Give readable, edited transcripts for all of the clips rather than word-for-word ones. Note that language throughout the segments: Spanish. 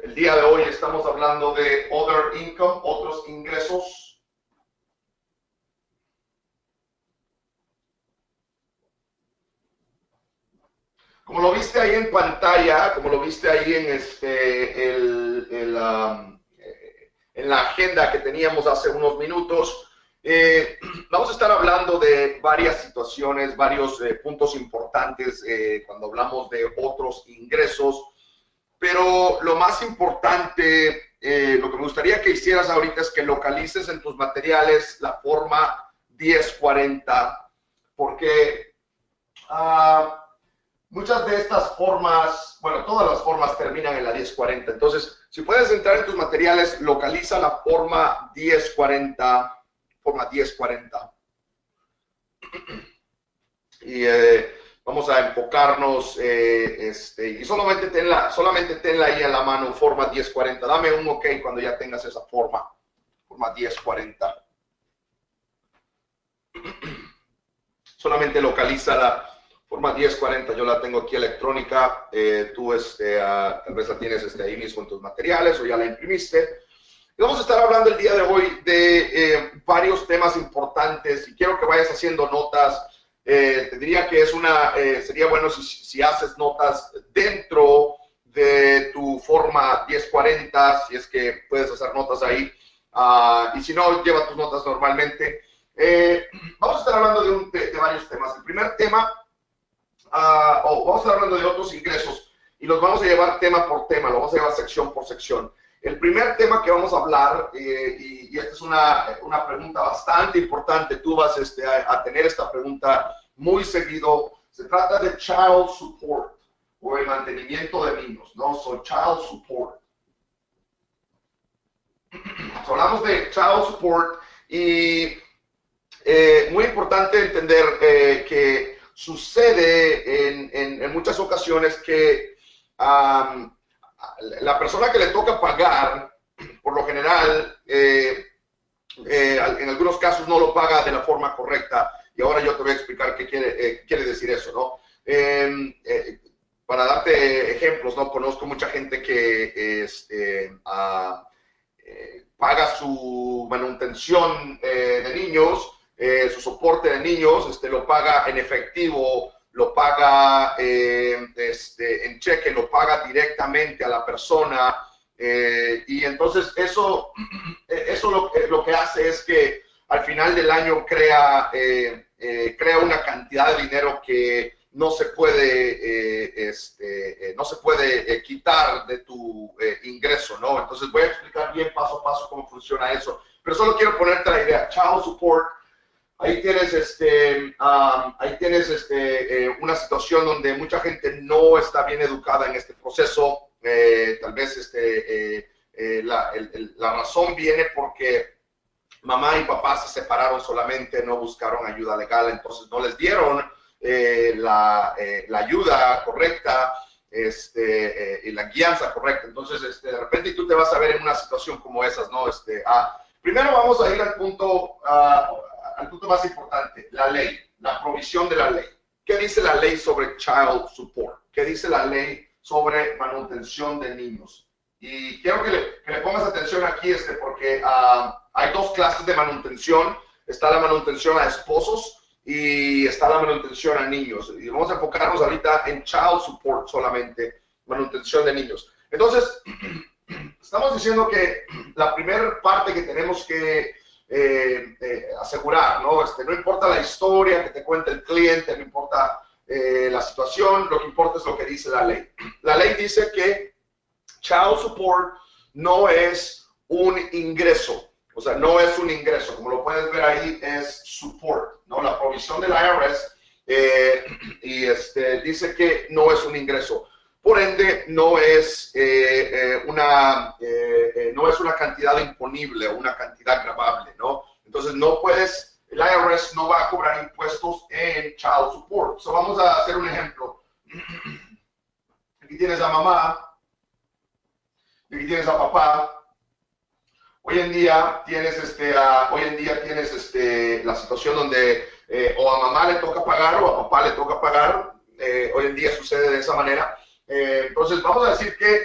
El día de hoy estamos hablando de other income, otros ingresos. Como lo viste ahí en pantalla, como lo viste ahí en la agenda que teníamos hace unos minutos, vamos a estar hablando de varias situaciones, varios puntos importantes cuando hablamos de otros ingresos. Pero lo más importante, lo que me gustaría que hicieras ahorita es que localices en tus materiales la forma 1040, porque muchas de estas formas, bueno, todas las formas terminan en la 1040. Entonces, si puedes entrar en tus materiales, localiza la forma 1040, forma 1040. Y vamos a enfocarnos y solamente tenla ahí en la mano, forma 1040. Dame un OK cuando ya tengas esa forma 1040. Solamente localiza la forma 1040. Yo la tengo aquí electrónica. Tú tal vez la tienes ahí mismo en tus materiales o ya la imprimiste. Y vamos a estar hablando el día de hoy de varios temas importantes y quiero que vayas haciendo notas. Te diría que sería bueno si haces notas dentro de tu forma 1040, si es que puedes hacer notas ahí, y si no, lleva tus notas normalmente. Vamos a estar hablando de varios temas. El primer tema, vamos a estar hablando de otros ingresos y los vamos a llevar tema por tema, lo vamos a llevar sección por sección. El primer tema que vamos a hablar, y esta es una pregunta bastante importante, tú vas a tener esta pregunta muy seguido, se trata de child support, o el mantenimiento de niños, ¿no? So, child support. So, hablamos de child support y muy importante entender que sucede en muchas ocasiones que la persona que le toca pagar, por lo general, en algunos casos no lo paga de la forma correcta. Y ahora yo te voy a explicar qué quiere decir eso, ¿no? Para darte ejemplos, ¿no? Conozco mucha gente que paga su manutención de niños, su soporte de niños, lo paga en efectivo, lo paga en cheque, lo paga directamente a la persona, y entonces eso lo que hace es que al final del año crea una cantidad de dinero que no se puede quitar de tu ingreso, ¿no? Entonces voy a explicar bien paso a paso cómo funciona eso, pero solo quiero ponerte la idea. Child support. Ahí tienes, una situación donde mucha gente no está bien educada en este proceso. Tal vez la razón viene porque mamá y papá se separaron solamente, no buscaron ayuda legal, entonces no les dieron la ayuda correcta y la guianza correcta. Entonces, de repente tú te vas a ver en una situación como esas, ¿no? Primero vamos a ir al punto más importante, la ley, la provisión de la ley. ¿Qué dice la ley sobre child support? ¿Qué dice la ley sobre manutención de niños? Y quiero que le pongas atención aquí, porque hay dos clases de manutención. Está la manutención a esposos y está la manutención a niños. Y vamos a enfocarnos ahorita en child support solamente, manutención de niños. Entonces, estamos diciendo que la primera parte que tenemos que asegurar, ¿no? No importa la historia que te cuente el cliente, no importa la situación, lo que importa es lo que dice la ley. La ley dice que child support no es un ingreso, o sea, no es un ingreso, como lo puedes ver ahí, es support, ¿no? La provisión del IRS, dice que no es un ingreso. Por ende, no es una cantidad imponible o una cantidad gravable, ¿no? Entonces, el IRS no va a cobrar impuestos en child support. So, vamos a hacer un ejemplo. Aquí tienes a mamá, aquí tienes a papá. Hoy en día tienes la situación donde o a mamá le toca pagar o a papá le toca pagar. Hoy en día sucede de esa manera. Entonces, vamos a decir que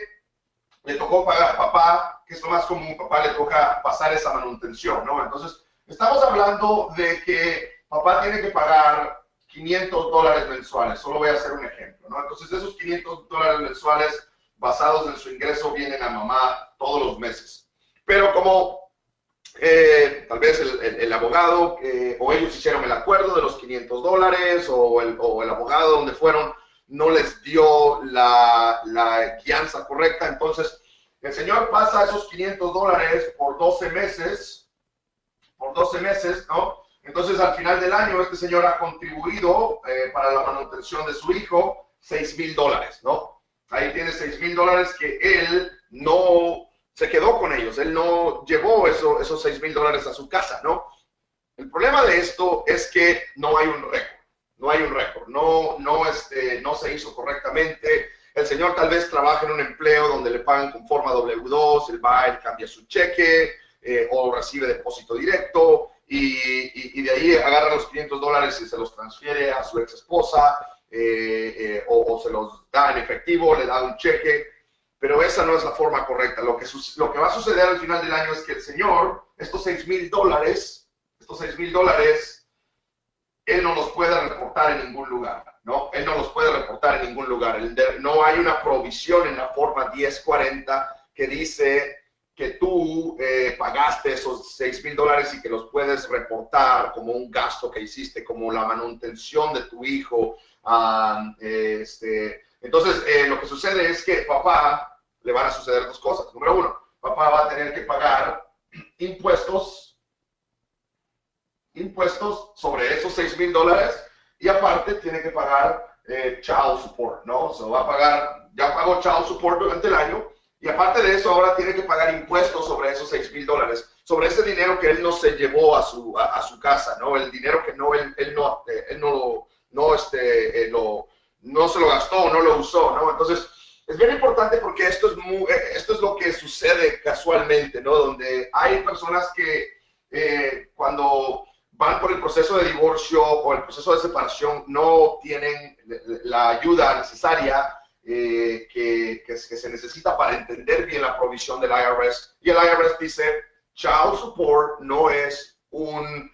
le tocó pagar a papá, que es lo más común, papá le toca pasar esa manutención, ¿no? Entonces, estamos hablando de que papá tiene que pagar $500 mensuales, solo voy a hacer un ejemplo, ¿no? Entonces, esos $500 mensuales basados en su ingreso vienen a mamá todos los meses. Pero como tal vez el abogado o ellos hicieron el acuerdo de los $500 o el abogado donde fueron no les dio la guianza correcta, entonces el señor pasa esos $500 por 12 meses, ¿no? Entonces al final del año este señor ha contribuido para la manutención de su hijo $6,000, ¿no? Ahí tiene $6,000 que él no se quedó con ellos, él no llevó esos $6,000 a su casa, ¿no? El problema de esto es que no hay un récord, no se hizo correctamente. El señor tal vez trabaja en un empleo donde le pagan con forma W2, él va, él cambia su cheque o recibe depósito directo y de ahí agarra los $500 y se los transfiere a su ex esposa o se los da en efectivo, le da un cheque. Pero esa no es la forma correcta. Lo que va a suceder al final del año es que el señor, estos $6,000, él no los puede reportar en ningún lugar, ¿no? Él no los puede reportar en ningún lugar. No hay una provisión en la forma 1040 que dice que tú pagaste esos $6,000 y que los puedes reportar como un gasto que hiciste, como la manutención de tu hijo. Entonces, lo que sucede es que papá le van a suceder dos cosas. Número uno, papá va a tener que pagar impuestos sobre esos $6,000 y aparte tiene que pagar child support, ¿no? Se va a pagar, ya pagó child support durante el año y aparte de eso ahora tiene que pagar impuestos sobre esos $6,000, sobre ese dinero que él no se llevó a su casa, ¿no? El dinero que no se lo gastó, no lo usó, ¿no? Entonces, es bien importante porque esto es lo que sucede casualmente, ¿no? Donde hay personas que cuando van por el proceso de divorcio o el proceso de separación no tienen la ayuda necesaria que se necesita para entender bien la provisión del IRS. Y el IRS dice, child support no es una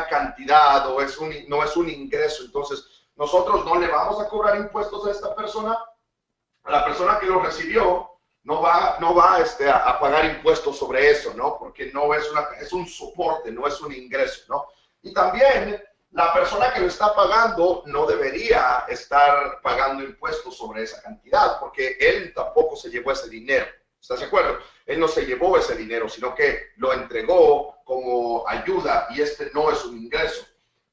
cantidad o no es un ingreso. Entonces, nosotros no le vamos a cobrar impuestos a esta persona. A la persona que lo recibió no va a pagar impuestos sobre eso, ¿no? Porque no es un soporte, no es un ingreso, ¿no? Y también la persona que lo está pagando no debería estar pagando impuestos sobre esa cantidad, porque él tampoco se llevó ese dinero. ¿Estás de acuerdo? Él no se llevó ese dinero, sino que lo entregó como ayuda y este no es un ingreso.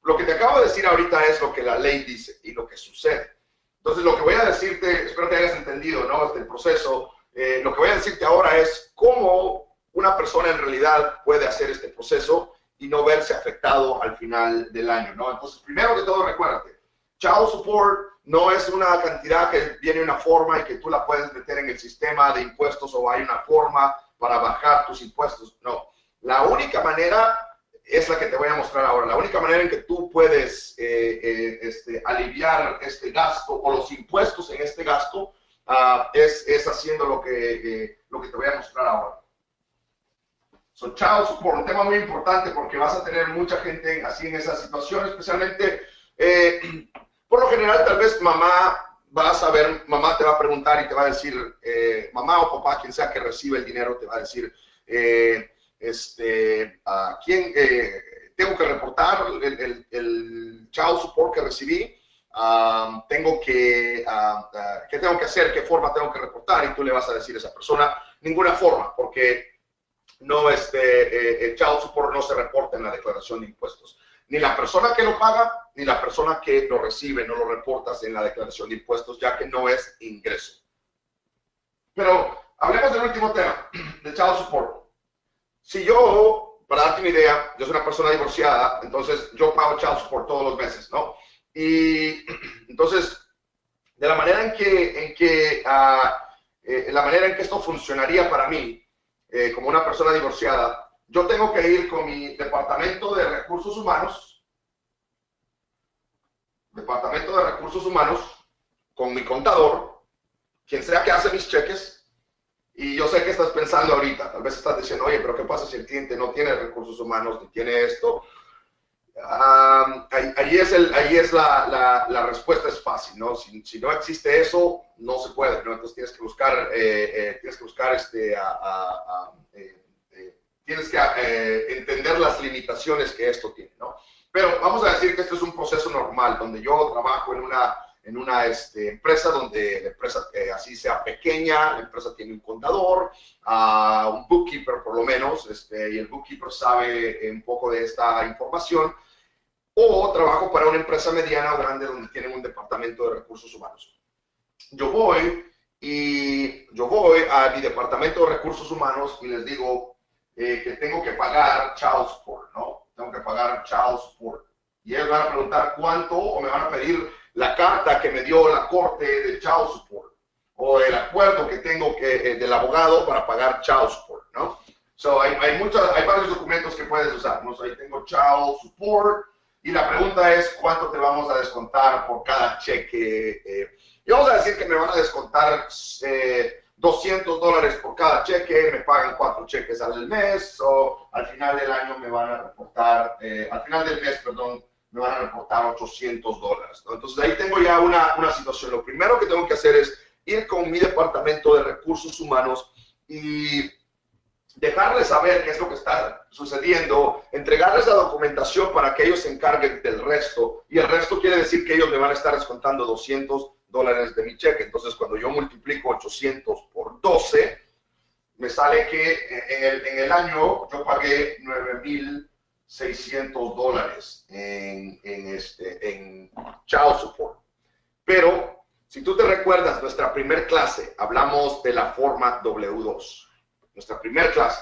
Lo que te acabo de decir ahorita es lo que la ley dice y lo que sucede. Entonces, lo que voy a decirte, espero que hayas entendido, ¿no? El proceso. Lo que voy a decirte ahora es cómo una persona en realidad puede hacer este proceso y no verse afectado al final del año, ¿no? Entonces, primero que todo, recuérdate, child support no es una cantidad que viene una forma y que tú la puedes meter en el sistema de impuestos o hay una forma para bajar tus impuestos. No, la única manera es la que te voy a mostrar ahora. La única manera en que tú puedes aliviar este gasto o los impuestos en este gasto es haciendo lo que te voy a mostrar ahora. So, child support, un tema muy importante porque vas a tener mucha gente así en esa situación, especialmente por lo general tal vez mamá te va a preguntar y te va a decir, mamá o papá, quien sea que recibe el dinero, te va a decir, ¿quién tengo que reportar el child support que recibí? ¿Qué tengo que hacer? ¿Qué forma tengo que reportar? Y tú le vas a decir a esa persona, ninguna forma, porque no el child support no se reporta en la declaración de impuestos. Ni la persona que lo paga, ni la persona que lo recibe, no lo reportas en la declaración de impuestos, ya que no es ingreso. Pero hablemos del último tema, de child support. Si yo, para darte una idea, yo soy una persona divorciada, entonces yo pago child support todos los meses, ¿no? Y entonces, de la manera en que esto funcionaría para mí, como una persona divorciada, yo tengo que ir con mi departamento de recursos humanos, con mi contador, quien sea que hace mis cheques, y yo sé que estás pensando ahorita, tal vez estás diciendo, oye, pero ¿qué pasa si el cliente no tiene recursos humanos, ni tiene esto? Ahí es la respuesta es fácil, ¿no? Si no existe eso, no se puede, ¿no? Entonces tienes que buscar, tienes que entender las limitaciones que esto tiene, ¿no? Pero vamos a decir que esto es un proceso normal, donde yo trabajo en una empresa donde la empresa, así sea pequeña, la empresa tiene un contador, un bookkeeper por lo menos, y el bookkeeper sabe un poco de esta información, o trabajo para una empresa mediana o grande donde tienen un departamento de recursos humanos. Yo voy a mi departamento de recursos humanos y les digo que tengo que pagar child support, ¿no? Tengo que pagar child support. Y ellos van a preguntar cuánto, o me van a pedir la carta que me dio la corte de child support, o el acuerdo que tengo del abogado para pagar child support, ¿no? So, hay varios documentos que puedes usar, ¿no? So, ahí tengo child support, y la pregunta es cuánto te vamos a descontar por cada cheque. Y vamos a decir que me van a descontar $200 por cada cheque, me pagan 4 cheques al mes, o al final del año me van a reportar, al final del mes, perdón, me van a reportar $800, ¿no? Entonces ahí tengo ya una situación. Lo primero que tengo que hacer es ir con mi departamento de recursos humanos y dejarles saber qué es lo que está sucediendo, entregarles la documentación para que ellos se encarguen del resto, y el resto quiere decir que ellos me van a estar descontando $200 de mi cheque. Entonces cuando yo multiplico 800 por 12, me sale que en el año yo pagué $9,600 en child support. Pero si tú te recuerdas, nuestra primer clase hablamos de la forma W2. Nuestra primera clase.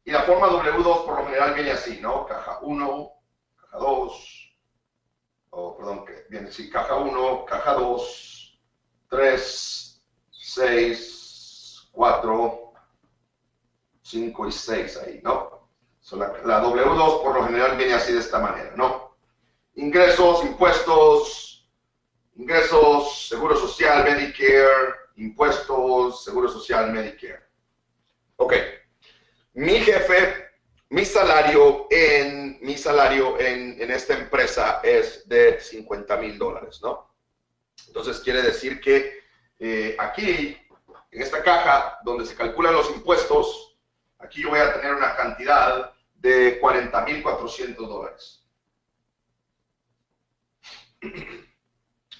Y la forma W2 por lo general viene así, ¿no? Caja 1, caja 2, perdón, que viene así, caja 1, caja 2, 3, 6, 4, 5 y 6 ahí, ¿no? So, la W2 por lo general viene así de esta manera, ¿no? Ingresos, impuestos, seguro social, Medicare, impuestos, seguro social, Medicare. Ok, mi jefe, mi salario en esta empresa es de $50,000, ¿no? Entonces quiere decir que aquí, en esta caja donde se calculan los impuestos, aquí yo voy a tener una cantidad de $40,400.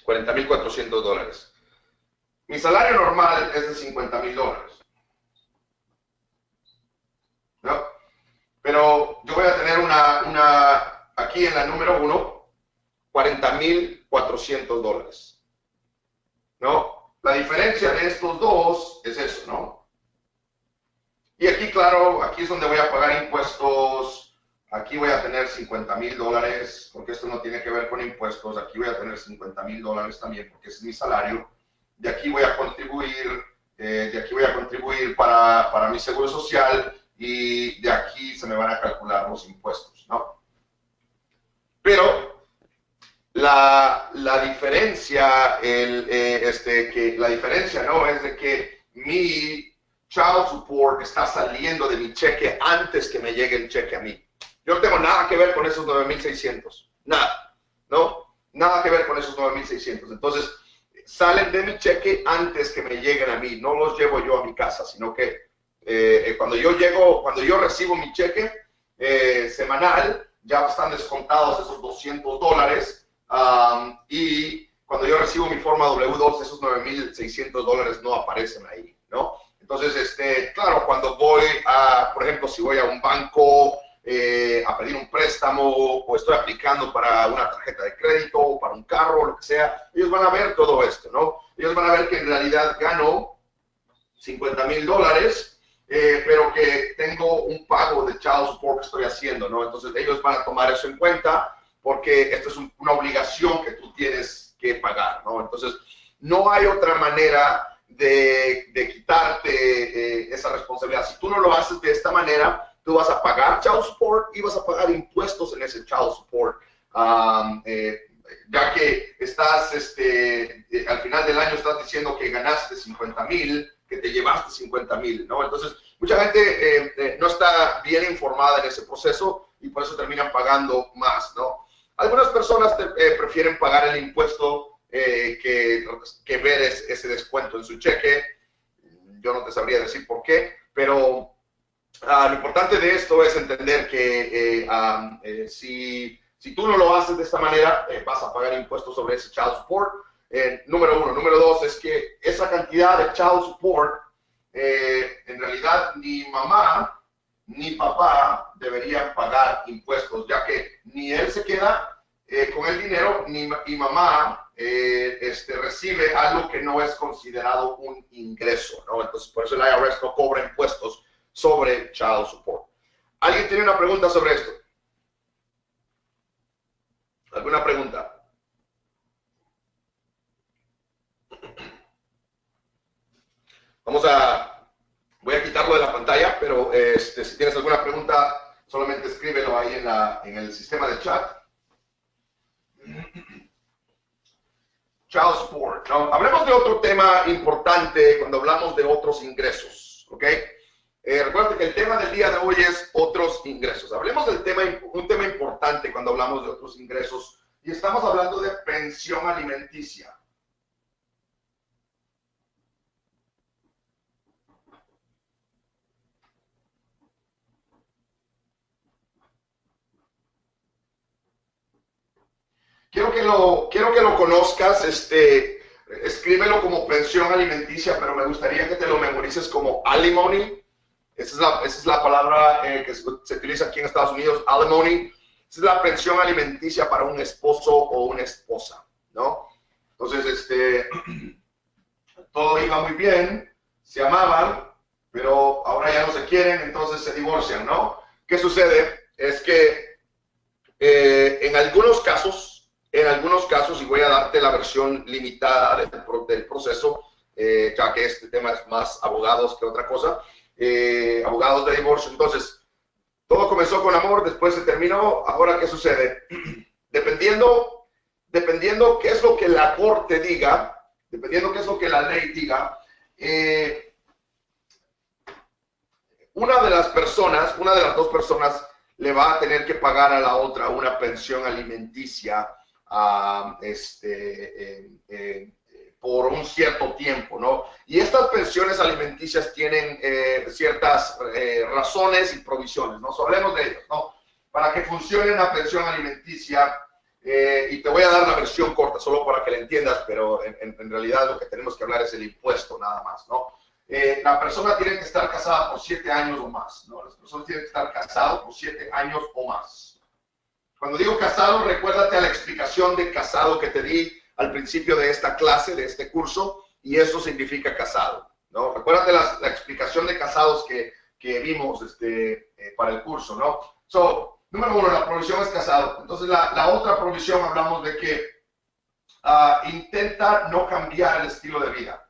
$40,400. Mi salario normal es de $50,000. ¿No? Pero yo voy a tener aquí en la número 1, $40,400, ¿no? La diferencia de estos dos es eso, ¿no? Y aquí, claro, aquí es donde voy a pagar impuestos. Aquí voy a tener $50,000, porque esto no tiene que ver con impuestos. Aquí voy a tener $50,000 también, porque ese es mi salario. De aquí voy a contribuir, para mi seguro social, y de aquí se me van a calcular los impuestos, ¿no? Pero la diferencia, la diferencia, ¿no? Es de que mi child support está saliendo de mi cheque antes que me llegue el cheque a mí. Yo no tengo nada que ver con esos 9,600, nada, ¿no? Nada que ver con esos 9,600. Entonces, salen de mi cheque antes que me lleguen a mí, no los llevo yo a mi casa, sino que cuando yo recibo mi cheque semanal, ya están descontados esos $200, y cuando yo recibo mi forma W2, esos $9,600 no aparecen ahí, ¿no? Entonces, claro, cuando voy por ejemplo, si voy a un banco a pedir un préstamo, o estoy aplicando para una tarjeta de crédito, o para un carro, lo que sea, ellos van a ver todo esto, ¿no? Ellos van a ver que en realidad gano $50,000, pero que tengo un pago de child support que estoy haciendo, ¿no? Entonces ellos van a tomar eso en cuenta, porque esto es una obligación que tú tienes que pagar, ¿no? Entonces no hay otra manera de quitarte esa responsabilidad. Si tú no lo haces de esta manera, tú vas a pagar child support y vas a pagar impuestos en ese child support ya que estás, al final del año estás diciendo que ganaste 50,000, que te llevaste 50,000, ¿no? Entonces, mucha gente no está bien informada en ese proceso y por eso terminan pagando más, ¿no? Algunas personas prefieren pagar el impuesto que ver ese descuento en su cheque. Yo no te sabría decir por qué, pero lo importante de esto es entender que si tú no lo haces de esta manera, vas a pagar impuestos sobre ese child support. Número uno. Número dos es que esa cantidad de child support, en realidad ni mamá ni papá deberían pagar impuestos, ya que ni él se queda con el dinero, ni mamá recibe algo que no es considerado un ingreso, ¿no? Entonces, por eso el IRS no cobra impuestos sobre child support. ¿Alguien tiene una pregunta sobre esto? ¿Alguna pregunta? Voy a quitarlo de la pantalla, pero si tienes alguna pregunta, solamente escríbelo ahí en el sistema de chat. Child support, ¿no? Hablemos de otro tema importante cuando hablamos de otros ingresos, ¿ok? Recuerda que el tema del día de hoy es otros ingresos. Hablemos del un tema importante cuando hablamos de otros ingresos, y estamos hablando de pensión alimenticia. Quiero que lo conozcas, escríbelo como pensión alimenticia, pero me gustaría que te lo memorices como alimony. Esa es la palabra que se utiliza aquí en Estados Unidos, alimony. Esa es la pensión alimenticia para un esposo o una esposa, ¿no? Entonces, todo iba muy bien, se amaban, pero ahora ya no se quieren, entonces se divorcian, ¿no? ¿Qué sucede? Es que en algunos casos, y voy a darte la versión limitada del proceso, ya que este tema es más abogados que otra cosa, abogados de divorcio. Entonces, todo comenzó con amor, después se terminó. Ahora, ¿qué sucede? Dependiendo qué es lo que la corte diga, dependiendo qué es lo que la ley diga, una de las dos personas le va a tener que pagar a la otra una pensión alimenticia por un cierto tiempo, ¿no? Y estas pensiones alimenticias tienen ciertas razones y provisiones, ¿no? Hablemos de ellos, ¿no? Para que funcione una pensión alimenticia, y te voy a dar la versión corta, solo para que la entiendas, pero en realidad lo que tenemos que hablar es el impuesto, nada más, ¿no? La persona tiene que estar casada por 7 años o más, ¿no? Las personas tienen que estar casadas por 7 años o más. Cuando digo casado, recuérdate a la explicación de casado que te di al principio de esta clase, de este curso, y eso significa casado, ¿no? Recuérdate la explicación de casados que vimos para el curso, ¿no? Número uno, la provisión es casado. Entonces, la otra provisión, hablamos de que intenta no cambiar el estilo de vida.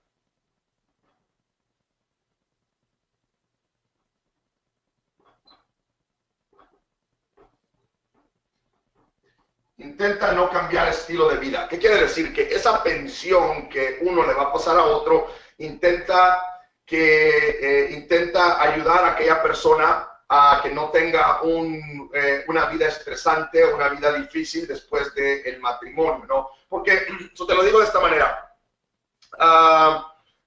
Intenta no cambiar estilo de vida. ¿Qué quiere decir? Que esa pensión que uno le va a pasar a otro, intenta ayudar a aquella persona a que no tenga una vida estresante, una vida difícil después del matrimonio, ¿no? Porque, te lo digo de esta manera.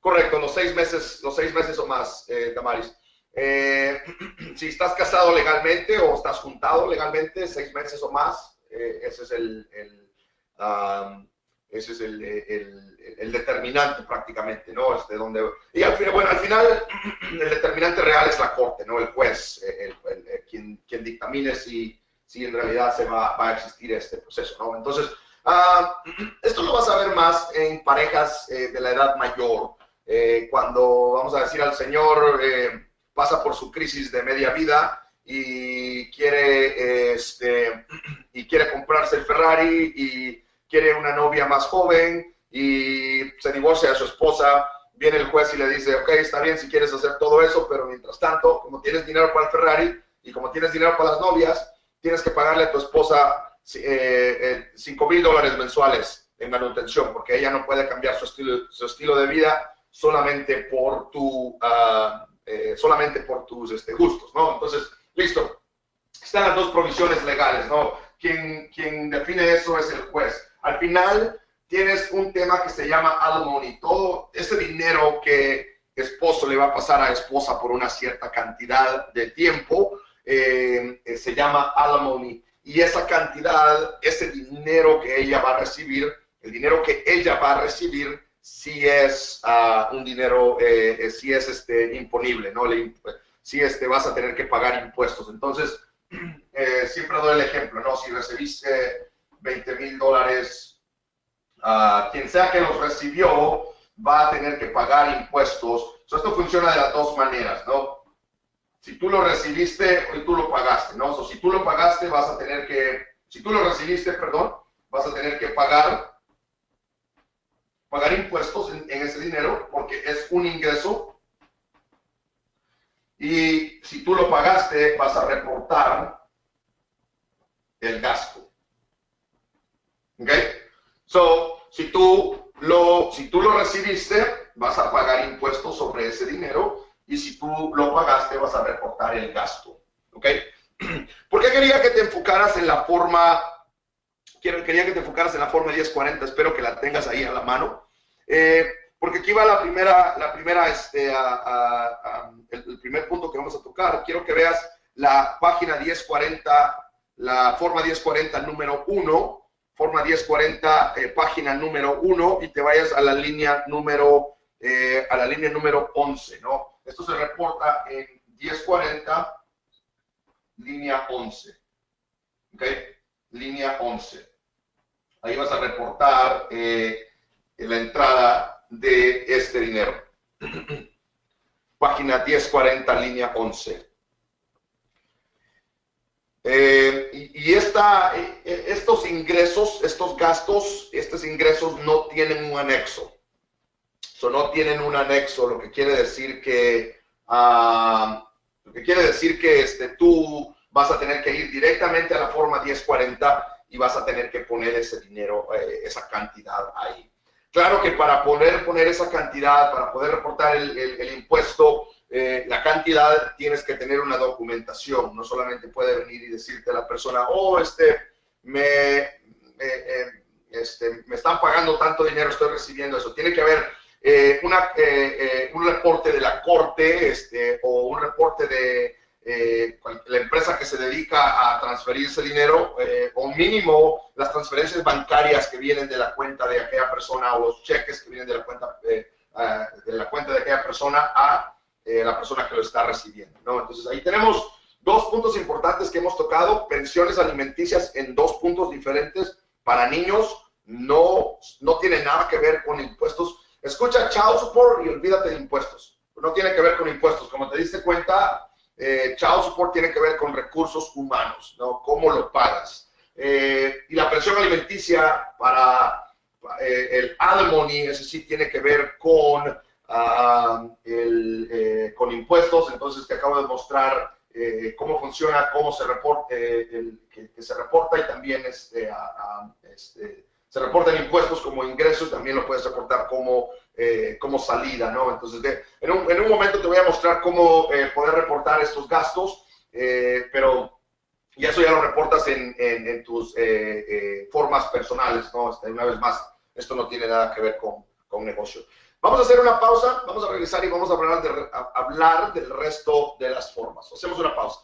Correcto, los 6 meses o más, Damaris. Si estás casado legalmente o estás juntado legalmente, 6 meses o más, ese es el determinante prácticamente, ¿no? Y al final el determinante real es la corte, ¿no? El juez, quien dictamine si en realidad va a existir este proceso, ¿no? Entonces, esto lo vas a ver más en parejas de la edad mayor, cuando, vamos a decir, al señor pasa por su crisis de media vida y quiere comprarse el Ferrari y quiere una novia más joven y se divorcia de su esposa. Viene el juez y le dice, ok, está bien si quieres hacer todo eso, pero mientras tanto, como tienes dinero para el Ferrari y como tienes dinero para las novias, tienes que pagarle a tu esposa $5,000 mensuales en manutención, porque ella no puede cambiar su estilo de vida solamente por solamente por tus gustos, ¿no? Entonces, listo. Están las dos provisiones legales, ¿no? Quien define eso es el juez. Al final, tienes un tema que se llama alimony. Todo ese dinero que esposo le va a pasar a esposa por una cierta cantidad de tiempo, se llama alimony. Y esa cantidad, ese dinero que ella va a recibir, el dinero que ella va a recibir, sí es un dinero, sí es imponible, ¿no? Sí vas a tener que pagar impuestos. Entonces, siempre doy el ejemplo, ¿no? Si recibiste $20,000, quien sea que los recibió va a tener que pagar impuestos. Esto funciona de las dos maneras, ¿no? Si tú lo recibiste y tú lo pagaste, ¿no? Si tú lo pagaste, vas a tener que, si tú lo recibiste, perdón, vas a tener que pagar impuestos en ese dinero porque es un ingreso. Y si tú lo pagaste, vas a reportar el gasto. ¿Ok? Si tú lo recibiste, vas a pagar impuestos sobre ese dinero, y si tú lo pagaste, vas a reportar el gasto. ¿Ok? ¿Por qué quería que te enfocaras en la forma? Quería que te enfocaras en la forma 1040, espero que la tengas ahí a la mano. Porque aquí va el primer punto que vamos a tocar. Quiero que veas la página 1040, la forma 1040 número 1, forma 1040, página número 1, y te vayas a la línea número 11, ¿no? Esto se reporta en 1040, línea 11. ¿Ok? Línea 11. Ahí vas a reportar la entrada de este dinero. Página 1040, línea 11. Estos ingresos, estos gastos, estos ingresos no tienen un anexo. No tienen un anexo, lo que quiere decir que tú vas a tener que ir directamente a la forma 1040 y vas a tener que poner ese dinero, esa cantidad ahí. Claro que para poder poner esa cantidad, para poder reportar el impuesto, la cantidad, tienes que tener una documentación. No solamente puede venir y decirte a la persona, me están pagando tanto dinero, estoy recibiendo eso. Tiene que haber un reporte de la corte, o un reporte de la empresa que se dedica a transferir ese dinero, o mínimo las transferencias bancarias que vienen de la cuenta de aquella persona, o los cheques que vienen de la cuenta de aquella persona a la persona que lo está recibiendo, ¿no? Entonces ahí tenemos dos puntos importantes que hemos tocado: pensiones alimenticias en dos puntos diferentes. Para niños no tiene nada que ver con impuestos. Escucha child support y olvídate de impuestos. No tiene que ver con impuestos. Como te diste cuenta, child support tiene que ver con recursos humanos, ¿no? ¿Cómo lo pagas? Y la pensión alimenticia para el alimony, ese sí tiene que ver con con impuestos. Entonces te acabo de mostrar cómo funciona, cómo se reporta, que se reporta, y también se reportan impuestos como ingresos, también lo puedes reportar como salida, ¿no? Entonces, en un momento te voy a mostrar cómo poder reportar estos gastos, pero y eso ya lo reportas en tus formas personales, ¿no? Una vez más, esto no tiene nada que ver con negocio. Vamos a hacer una pausa, vamos a regresar y vamos a hablar del resto de las formas. Hacemos una pausa.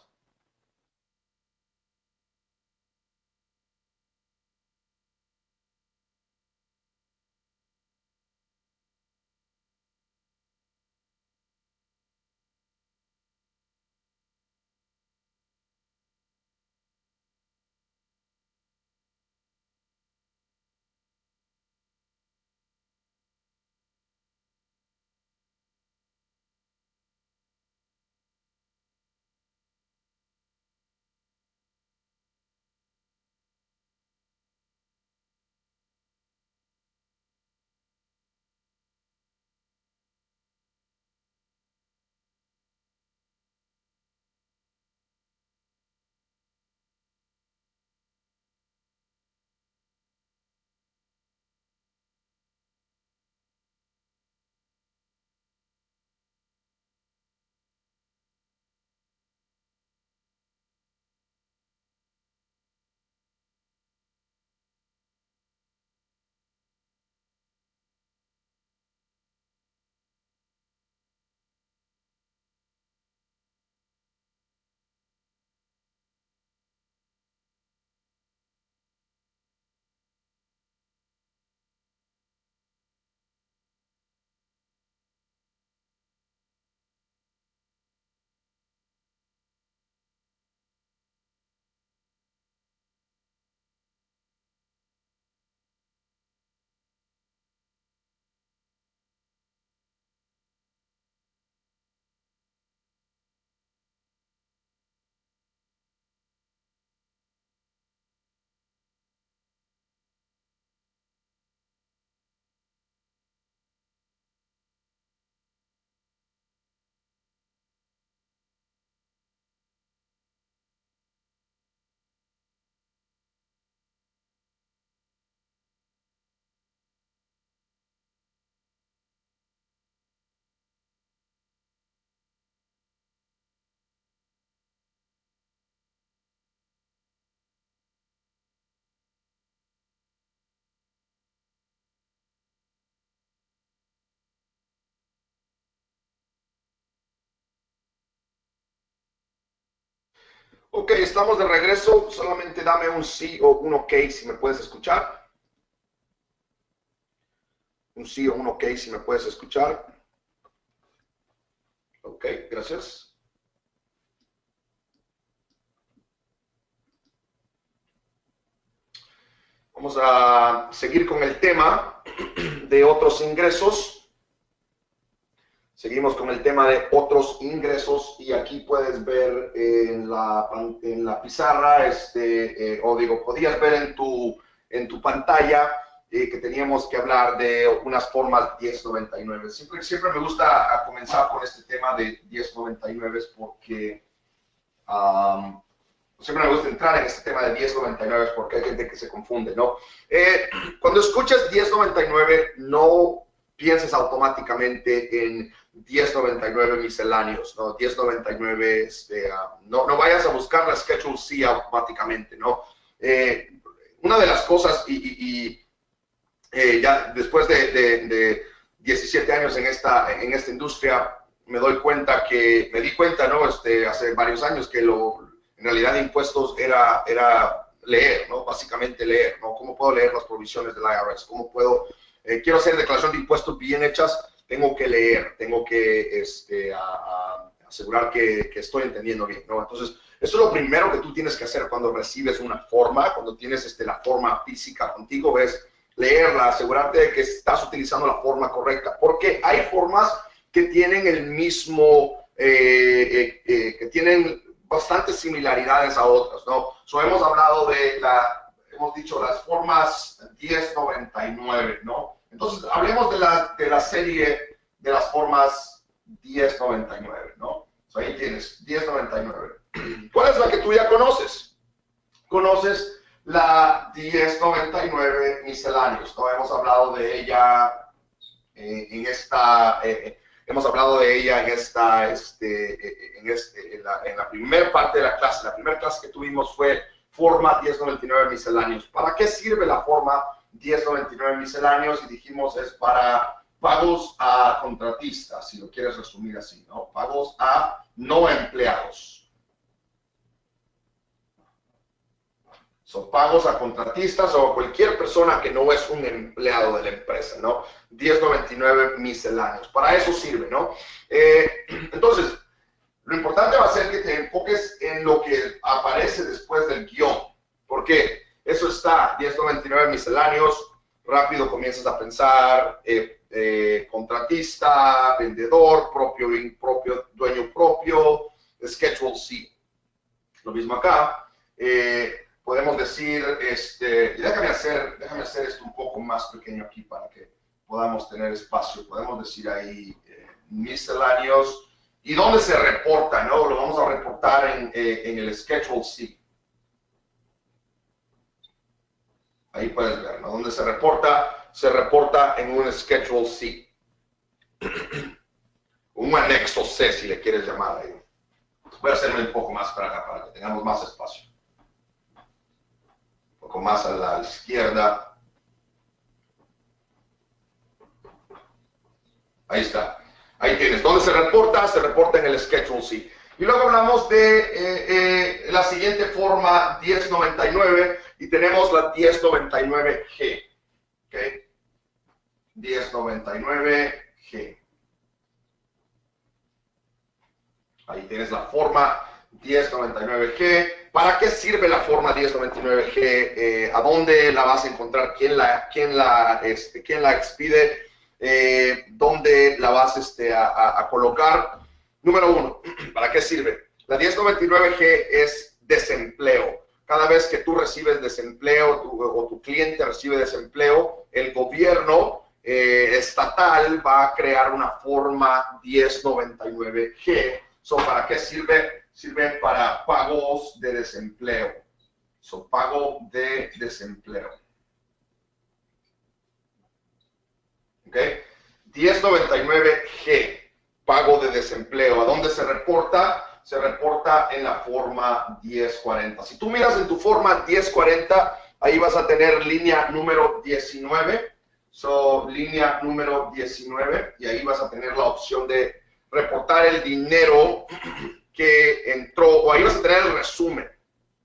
Ok, estamos de regreso. Solamente dame un sí o un ok si me puedes escuchar. Un sí o un ok si me puedes escuchar. Ok, gracias. Vamos a seguir con el tema de otros ingresos. Seguimos con el tema de otros ingresos y aquí puedes ver en la pizarra, o digo, podías ver en tu pantalla que teníamos que hablar de unas formas 1099. Siempre me gusta comenzar con este tema de 1099 porque siempre me gusta entrar en este tema de 1099 porque hay gente que se confunde, ¿no? Cuando escuchas 1099, no pienses automáticamente en 1099 misceláneos, ¿no? 1099, no vayas a buscar la Schedule C automáticamente, ¿no? Una de las cosas, ya después de 17 años en esta industria, me di cuenta, ¿no? Hace varios años que en realidad impuestos era leer, ¿no? Básicamente leer, ¿no? ¿Cómo puedo leer las provisiones del IRS? ¿Cómo puedo, quiero hacer declaración de impuestos bien hechas? Tengo que leer, tengo que asegurar que estoy entendiendo bien, ¿no? Entonces, eso es lo primero que tú tienes que hacer cuando recibes una forma, cuando tienes la forma física contigo, es leerla, asegurarte de que estás utilizando la forma correcta, porque hay formas que tienen el mismo, que tienen bastantes similaridades a otras, ¿no? Hemos hablado hemos dicho las formas 1099, ¿no? Entonces, hablemos de la serie de las formas 1099, ¿no? Ahí tienes, 1099. ¿Cuál es la que tú ya conoces? Conoces la 1099 misceláneos, ¿no? Hemos hablado de ella en la primera parte de la clase. La primera clase que tuvimos fue forma 1099 misceláneos. ¿Para qué sirve la forma 1099 misceláneos? Y dijimos es para pagos a contratistas, si lo quieres resumir así, ¿no? Pagos a no empleados. Son pagos a contratistas o a cualquier persona que no es un empleado de la empresa, ¿no? 1099 misceláneos. Para eso sirve, ¿no? Entonces, lo importante va a ser que te enfoques en lo que aparece después del guión. ¿Por qué? Eso está, 1099 misceláneos, rápido comienzas a pensar, contratista, vendedor, dueño propio, Schedule C. Lo mismo acá. Podemos decir, déjame hacer esto un poco más pequeño aquí para que podamos tener espacio. Podemos decir ahí misceláneos. ¿Y dónde se reporta? ¿No? Lo vamos a reportar en el Schedule C. Ahí puedes ver, ¿no? ¿Dónde se reporta? Se reporta en un Schedule C. Un anexo C, si le quieres llamar ahí. Voy a hacerme un poco más para acá, para que tengamos más espacio. Un poco más a la izquierda. Ahí está. Ahí tienes. ¿Dónde se reporta? Se reporta en el Schedule C. Y luego hablamos de la siguiente forma, 1099, y tenemos la 1099G. ¿Okay? 1099G. Ahí tienes la forma 1099G. ¿Para qué sirve la forma 1099G? ¿A dónde la vas a encontrar? ¿Quién la expide? ¿Dónde la vas a colocar? Número uno, ¿para qué sirve? La 1099G es desempleo. Cada vez que tú recibes desempleo o tu cliente recibe desempleo, el gobierno estatal va a crear una forma 1099G. ¿Para qué sirve? Sirve para pagos de desempleo. Pago de desempleo. ¿Ok? 1099G, pago de desempleo. ¿A dónde se reporta? Se reporta en la forma 1040. Si tú miras en tu forma 1040, ahí vas a tener línea número 19. Línea número 19, y ahí vas a tener la opción de reportar el dinero que entró, o ahí vas a tener el resumen,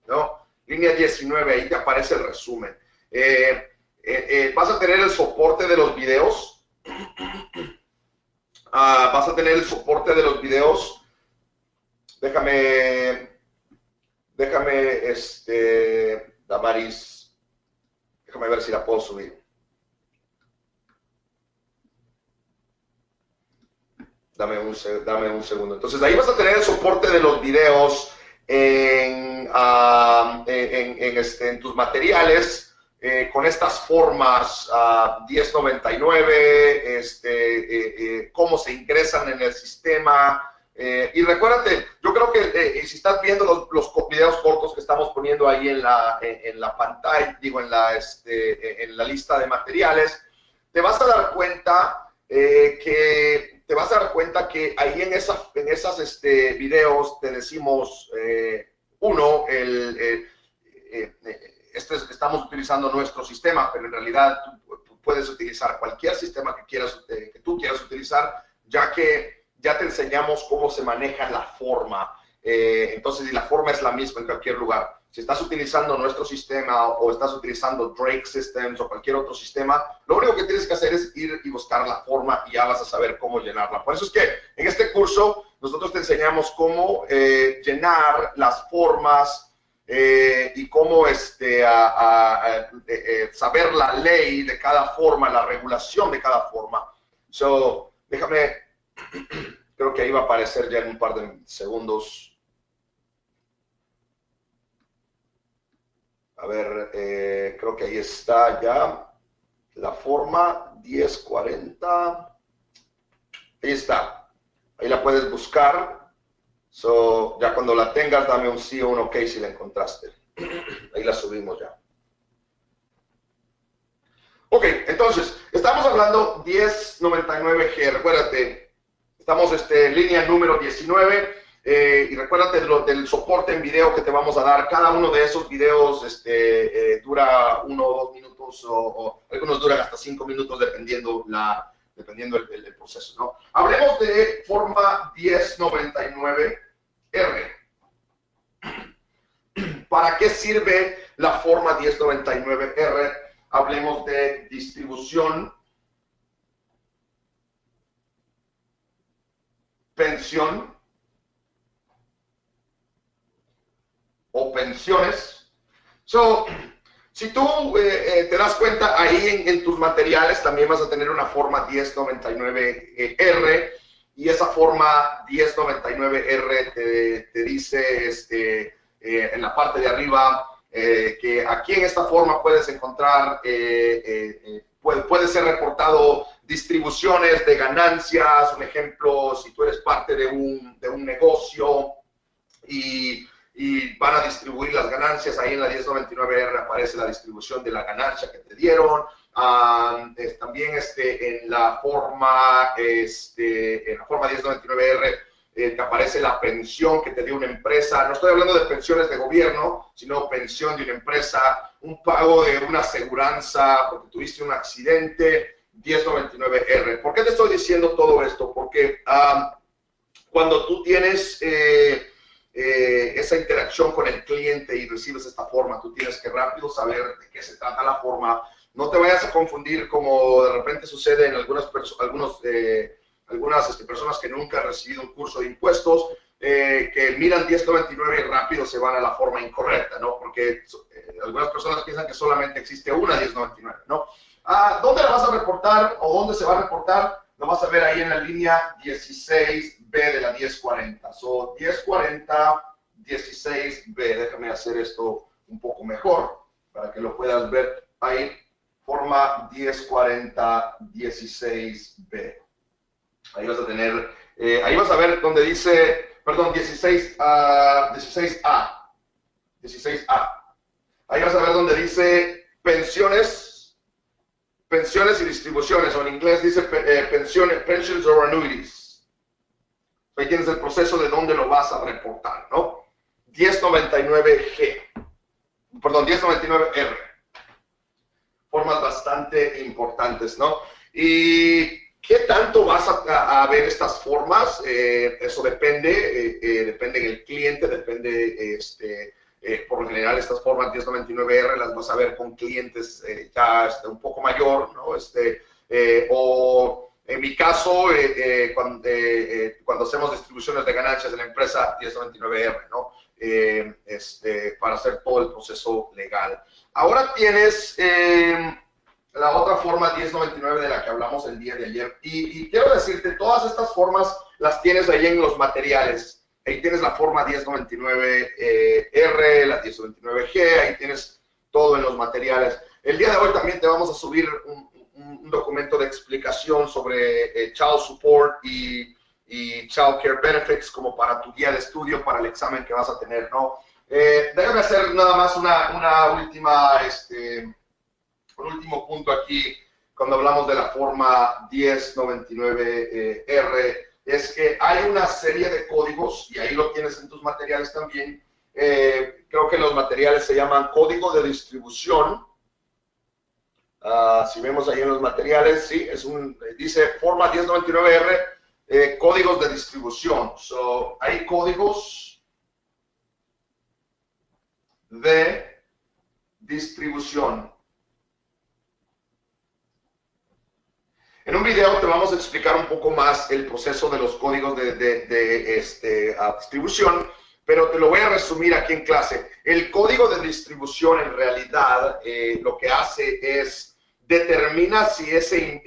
¿no? Línea 19, ahí te aparece el resumen. Vas a tener el soporte de los videos. Vas a tener el soporte de los videos. Déjame, Damaris, déjame ver si la puedo subir. Dame un segundo. Entonces, ahí vas a tener el soporte de los videos en tus materiales, con estas formas 1099, cómo se ingresan en el sistema. Y recuérdate, yo creo que si estás viendo los videos cortos que estamos poniendo ahí en la pantalla, digo, en la lista de materiales, te vas a dar cuenta que ahí en esas videos te decimos, estamos utilizando nuestro sistema, pero en realidad tú puedes utilizar cualquier sistema que tú quieras utilizar, ya que ya te enseñamos cómo se maneja la forma. Entonces, y la forma es la misma en cualquier lugar. Si estás utilizando nuestro sistema o estás utilizando Drake Systems o cualquier otro sistema, lo único que tienes que hacer es ir y buscar la forma y ya vas a saber cómo llenarla. Por eso es que en este curso nosotros te enseñamos cómo llenar las formas y cómo saber la ley de cada forma, la regulación de cada forma. Déjame, creo que ahí va a aparecer ya en un par de segundos. A ver, creo que ahí está ya la forma 1040. Ahí está. Ahí la puedes buscar. Ya cuando la tengas, dame un sí o un ok si la encontraste. Ahí la subimos ya. Ok, entonces, estamos hablando 1099G. Recuérdate, estamos en línea número 19. Y recuérdate del soporte en video que te vamos a dar. Cada uno de esos videos dura 1 o 2 minutos, o algunos duran hasta 5 minutos, dependiendo el proceso, ¿no? Hablemos de forma 1099R. ¿Para qué sirve la forma 1099R? Hablemos de distribución, pensión o pensiones. Si tú te das cuenta, ahí en tus materiales también vas a tener una forma 1099R, y esa forma 1099R te dice en la parte de arriba que aquí en esta forma puedes encontrar, puede ser reportado distribuciones de ganancias. Un ejemplo, si tú eres parte de un negocio y van a distribuir las ganancias, ahí en la 1099R aparece la distribución de la ganancia que te dieron. También en la forma 1099R te aparece la pensión que te dio una empresa. No estoy hablando de pensiones de gobierno, sino pensión de una empresa, un pago de una aseguranza porque tuviste un accidente, 1099R. ¿Por qué te estoy diciendo todo esto? Porque cuando tú tienes esa interacción con el cliente y recibes esta forma, tú tienes que rápido saber de qué se trata la forma. No te vayas a confundir como de repente sucede en algunas personas que nunca han recibido un curso de impuestos, que miran 1099 y rápido se van a la forma incorrecta, ¿no? Porque algunas personas piensan que solamente existe una 1099, ¿no? ¿Dónde la vas a reportar o dónde se va a reportar? Lo vas a ver ahí en la línea 16B de la 1040. 1040, 16B. Déjame hacer esto un poco mejor para que lo puedas ver ahí. Forma 1040, 16B. Ahí vas a tener, ahí vas a ver donde dice, perdón, 16A. 16A. Ahí vas a ver donde dice pensiones y distribuciones, o en inglés dice pensions or annuities. Ahí tienes el proceso de dónde lo vas a reportar, ¿no? 1099G, perdón, 1099R. Formas bastante importantes, ¿no? Y ¿Qué tanto vas a ver estas formas? Eso depende, depende del cliente, depende, por lo general estas formas 1099R las vas a ver con clientes ya un poco mayor, ¿no? O en mi caso, cuando hacemos distribuciones de ganancias de la empresa 1099R, ¿no? Para hacer todo el proceso legal. Ahora tienes la otra forma 1099 de la que hablamos el día de ayer. Y quiero decirte, todas estas formas las tienes ahí en los materiales. Ahí tienes la forma 1099R, la 1099G, ahí tienes todo en los materiales. El día de hoy también te vamos a subir un documento de explicación sobre Child Support y Child Care Benefits como para tu guía de estudio para el examen que vas a tener, ¿no? Déjame hacer nada más una última, un último punto aquí cuando hablamos de la forma 1099R, es que hay una serie de códigos, y ahí lo tienes en tus materiales también, creo que los materiales se llaman código de distribución. Si vemos ahí en los materiales, sí, dice forma 1099R, códigos de distribución. So, hay códigos de distribución. En un video te vamos a explicar un poco más el proceso de los códigos de distribución, pero te lo voy a resumir aquí en clase. El código de distribución en realidad lo que hace es determina si ese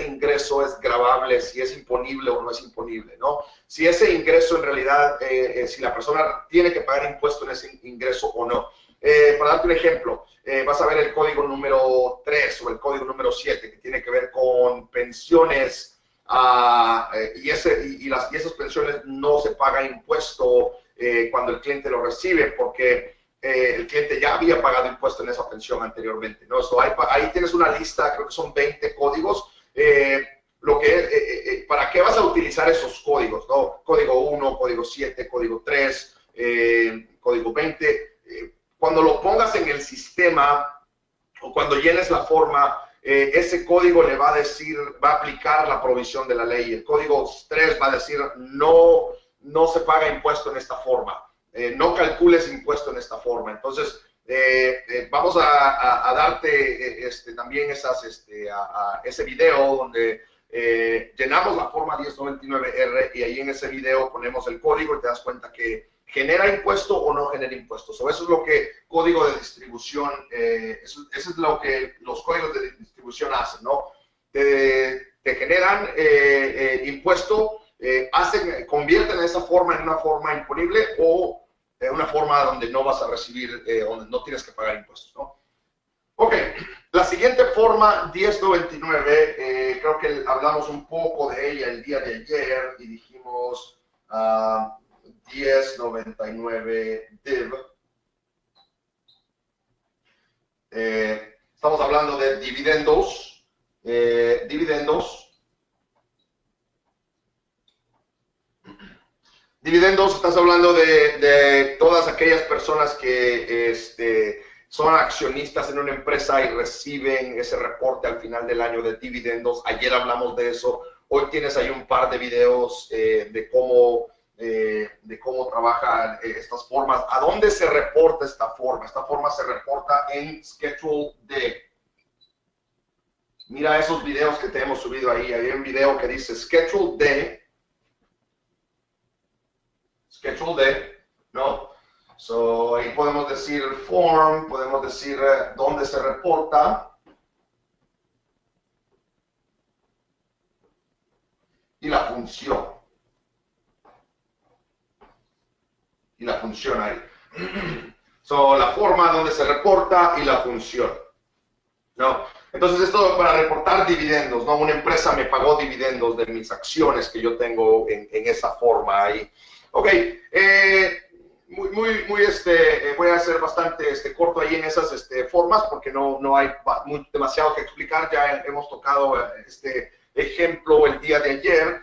ingreso es gravable, si es imponible o no es imponible, ¿no? Si ese ingreso en realidad, si la persona tiene que pagar impuesto en ese ingreso o no. Para darte un ejemplo, vas a ver el código número 3 o el código número 7 que tiene que ver con pensiones y esas pensiones no se paga impuesto cuando el cliente lo recibe porque el cliente ya había pagado impuesto en esa pensión anteriormente, ¿no? So, ahí tienes una lista, creo que son 20 códigos. ¿Para qué vas a utilizar esos códigos, no? Código 1, código 7, código 3, código 20. Cuando lo pongas en el sistema o cuando llenes la forma, ese código le va a decir, va a aplicar la provisión de la ley. El código 3 va a decir, no se paga impuesto en esta forma. No calcules impuesto en esta forma. Entonces, vamos a darte también ese video donde llenamos la forma 1099R y ahí en ese video ponemos el código y te das cuenta que genera impuesto o no genera impuestos. Eso es lo que código de distribución, eso es lo que los códigos de distribución hacen, ¿no? Te generan impuesto, convierten esa forma en una forma imponible o una forma donde no vas a recibir, donde no tienes que pagar impuestos, ¿no? Ok, la siguiente forma 1099, creo que hablamos un poco de ella el día de ayer y dijimos 1099 div. Estamos hablando de dividendos, Dividendos, estás hablando de todas aquellas personas que son accionistas en una empresa y reciben ese reporte al final del año de dividendos. Ayer hablamos de eso. Hoy tienes ahí un par de videos de cómo trabajan estas formas. ¿A dónde se reporta esta forma? Esta forma se reporta en Schedule D. Mira esos videos que te hemos subido ahí. Hay un video que dice Schedule D. Schedule D, ¿no? So, ahí podemos decir form, podemos decir dónde se reporta y la función. Y la función ahí. So, la forma donde se reporta y la función, ¿no? Entonces, esto para reportar dividendos, ¿no? Una empresa me pagó dividendos de mis acciones que yo tengo en esa forma ahí. Ok, voy a ser bastante corto ahí en esas formas porque no hay demasiado que explicar. Ya hemos tocado este ejemplo el día de ayer.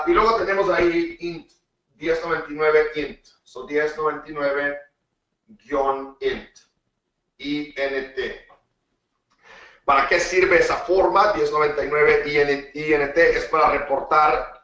Y luego tenemos ahí int, 1099 int. So 1099-int, INT. ¿Para qué sirve esa forma? 1099 INT es para reportar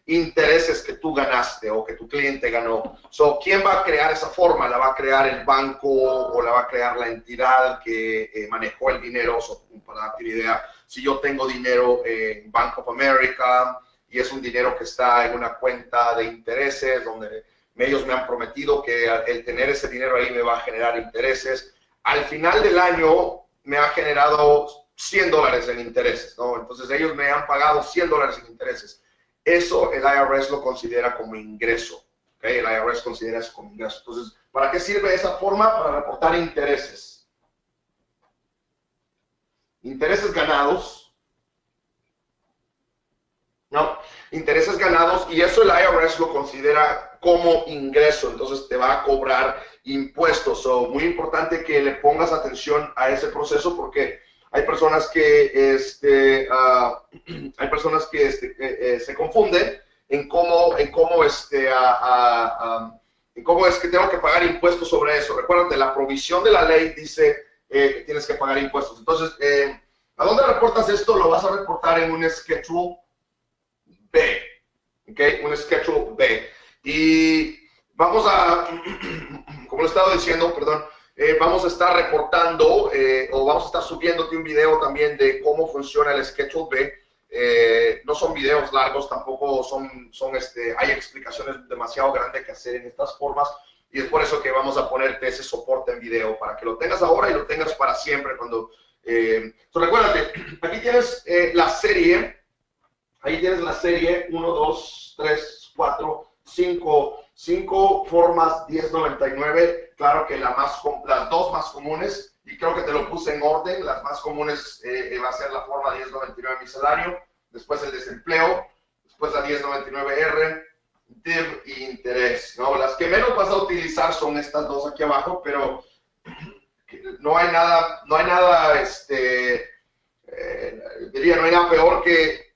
intereses que tú ganaste o que tu cliente ganó. So, ¿quién va a crear esa forma? ¿La va a crear el banco o la va a crear la entidad que manejó el dinero? So, para darte una idea, si yo tengo dinero en Bank of America y es un dinero que está en una cuenta de intereses donde ellos me han prometido que el tener ese dinero ahí me va a generar intereses, al final del año me ha generado $100 en intereses, ¿no? Entonces ellos me han pagado $100 en intereses. Eso el IRS lo considera como ingreso, ¿okay? El IRS considera eso como ingreso. Entonces, ¿para qué sirve esa forma? Para reportar intereses. Intereses ganados, ¿no? Intereses ganados, y eso el IRS lo considera como ingreso, entonces te va a cobrar impuestos. So, muy importante que le pongas atención a ese proceso porque hay personas que, se confunden en cómo es que tengo que pagar impuestos sobre eso. Recuerda, la provisión de la ley dice que tienes que pagar impuestos. Entonces, ¿a dónde reportas esto? Lo vas a reportar en un Schedule B, ¿ok? Un Schedule B. Y vamos a, como lo he estado diciendo, perdón, vamos a estar reportando o vamos a estar subiéndote un video también de cómo funciona el Schedule B. No son videos largos, tampoco hay explicaciones demasiado grandes que hacer en estas formas, y es por eso que vamos a ponerte ese soporte en video para que lo tengas ahora y lo tengas para siempre. Recuérdate, aquí tienes la serie. Ahí tienes la serie 1, 2, 3, 4, 5 formas 1099. Claro que las dos más comunes, y creo que te lo puse en orden, las más comunes va a ser la forma 1099 mi salario, después el desempleo, después la 1099R, DIV y interés, ¿no? Las que menos vas a utilizar son estas dos aquí abajo, pero no hay nada, no hay nada peor que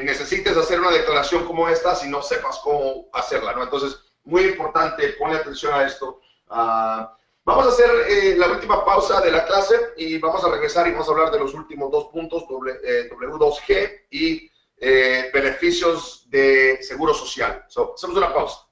necesites hacer una declaración como esta si no sepas cómo hacerla, ¿no? Entonces, muy importante, ponle atención a esto. Vamos a hacer la última pausa de la clase y vamos a regresar y vamos a hablar de los últimos dos puntos, W2G y beneficios de seguro social. Hacemos una pausa.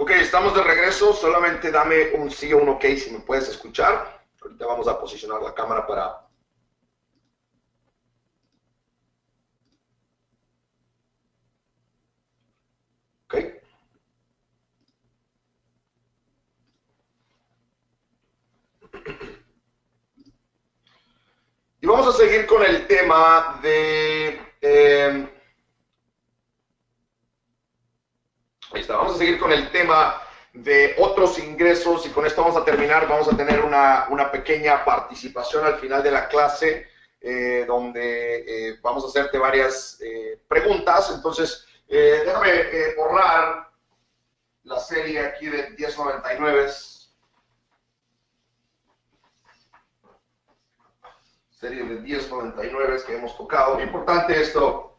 Ok, estamos de regreso. Solamente dame un sí o un ok si me puedes escuchar. Ahorita vamos a posicionar la cámara para... Ok. Y vamos a seguir con el tema de... ahí está, vamos a seguir con el tema de otros ingresos y con esto vamos a terminar. Vamos a tener una pequeña participación al final de la clase donde vamos a hacerte varias preguntas. Entonces, déjame borrar la serie aquí de 1099. Serie de 1099 que hemos tocado. Importante esto.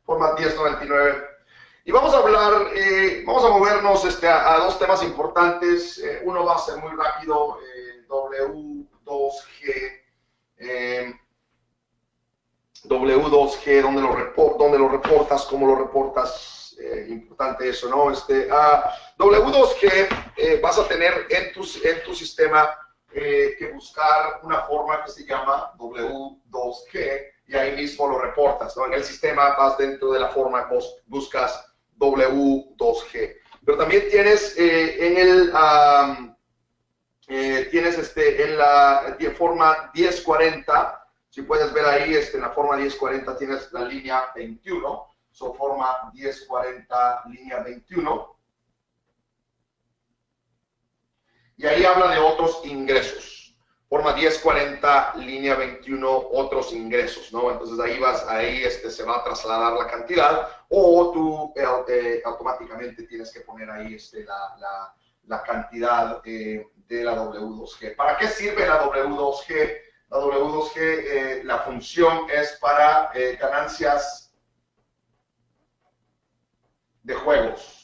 Forma 1099. Y vamos a hablar, vamos a movernos a dos temas importantes. Uno va a ser muy rápido, W2G. W2G, ¿dónde lo reportas? ¿Cómo lo reportas? Importante eso, ¿no? W2G vas a tener en tu sistema que buscar una forma que se llama W2G y ahí mismo lo reportas, ¿no? En el sistema vas dentro de la forma, buscas W2G. Pero también tienes en la forma 1040, si puedes ver ahí, en la forma 1040 tienes la línea 21, forma 1040, línea 21. Y ahí habla de otros ingresos. Forma 1040, línea 21, otros ingresos, ¿no? Entonces ahí se va a trasladar la cantidad o tú automáticamente tienes que poner ahí la cantidad de la W2G. ¿Para qué sirve la W2G? La W2G, la función es para ganancias de juegos.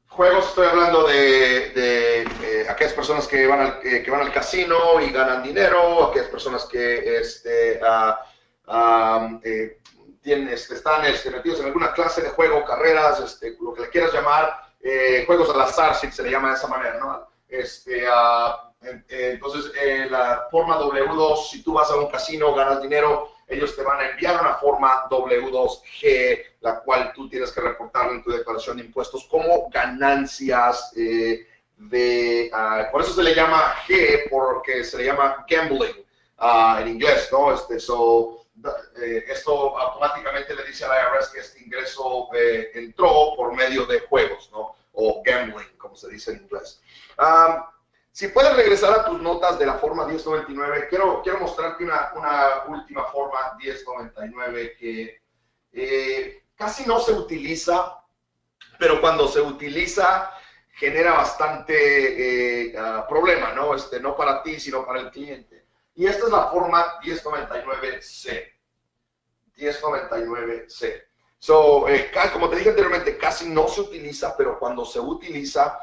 Juegos, estoy hablando de aquellas personas que van al casino y ganan dinero, aquellas personas que están metidos en alguna clase de juego, carreras, lo que le quieras llamar, juegos al azar, si se le llama de esa manera, ¿no? Entonces, la forma W2, si tú vas a un casino, ganas dinero, ellos te van a enviar una forma W2G, la cual tú tienes que reportar en tu declaración de impuestos como ganancias por eso se le llama G, porque se le llama gambling en inglés, ¿no? Esto automáticamente le dice al IRS que este ingreso entró por medio de juegos, ¿no? O gambling, como se dice en inglés. Si puedes regresar a tus notas de la forma 1099, quiero mostrarte una última forma 1099 que casi no se utiliza, pero cuando se utiliza genera bastante problema, ¿no? No para ti, sino para el cliente. Y esta es la forma 1099C. 1099C. Como te dije anteriormente, casi no se utiliza, pero cuando se utiliza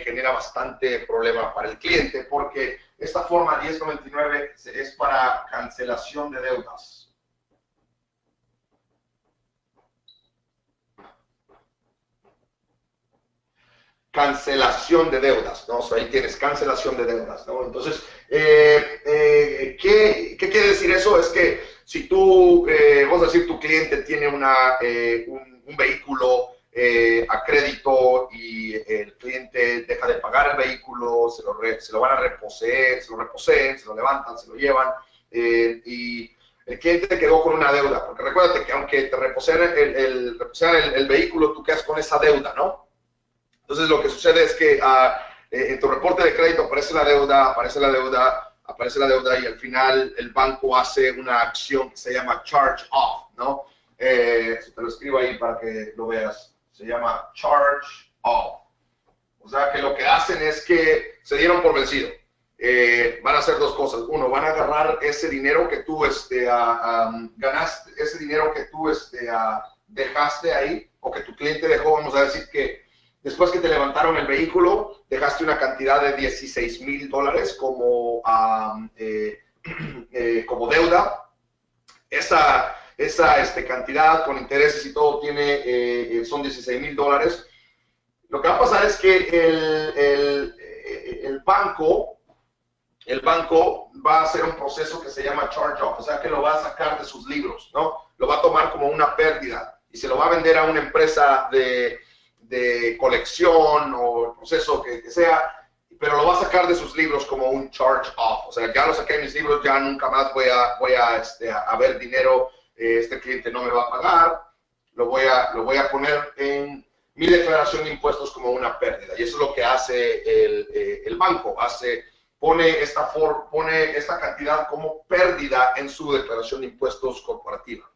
genera bastante problema para el cliente, porque esta forma 1099 es para cancelación de deudas. Cancelación de deudas, ¿no? Ahí tienes cancelación de deudas, ¿no? Entonces, ¿qué quiere decir eso? Es que si tú, vamos a decir, tu cliente tiene un vehículo a crédito y el cliente deja de pagar el vehículo, se lo van a reposeer, se lo levantan, se lo llevan y el cliente quedó con una deuda, porque recuérdate que aunque te reposean el vehículo, tú quedas con esa deuda, ¿no? Entonces lo que sucede es que en tu reporte de crédito aparece la deuda y al final el banco hace una acción que se llama charge off, ¿no? Te lo escribo ahí para que lo veas. Se llama charge off. O sea que lo que hacen es que se dieron por vencido. Van a hacer dos cosas. Uno, van a agarrar ese dinero que tú ganaste, ese dinero que tú dejaste ahí o que tu cliente dejó, vamos a decir que después que te levantaron el vehículo, dejaste una cantidad de $16,000 como deuda. esa cantidad con intereses y todo son $16,000. Lo que va a pasar es que el banco va a hacer un proceso que se llama charge-off, o sea que lo va a sacar de sus libros, ¿no? Lo va a tomar como una pérdida y se lo va a vender a una empresa de colección o el proceso que sea, pero lo va a sacar de sus libros como un charge-off. O sea, ya lo saqué de mis libros, ya nunca más voy a ver dinero, este cliente no me va a pagar, lo voy a poner en mi declaración de impuestos como una pérdida. Y eso es lo que hace el banco, pone esta cantidad como pérdida en su declaración de impuestos corporativa.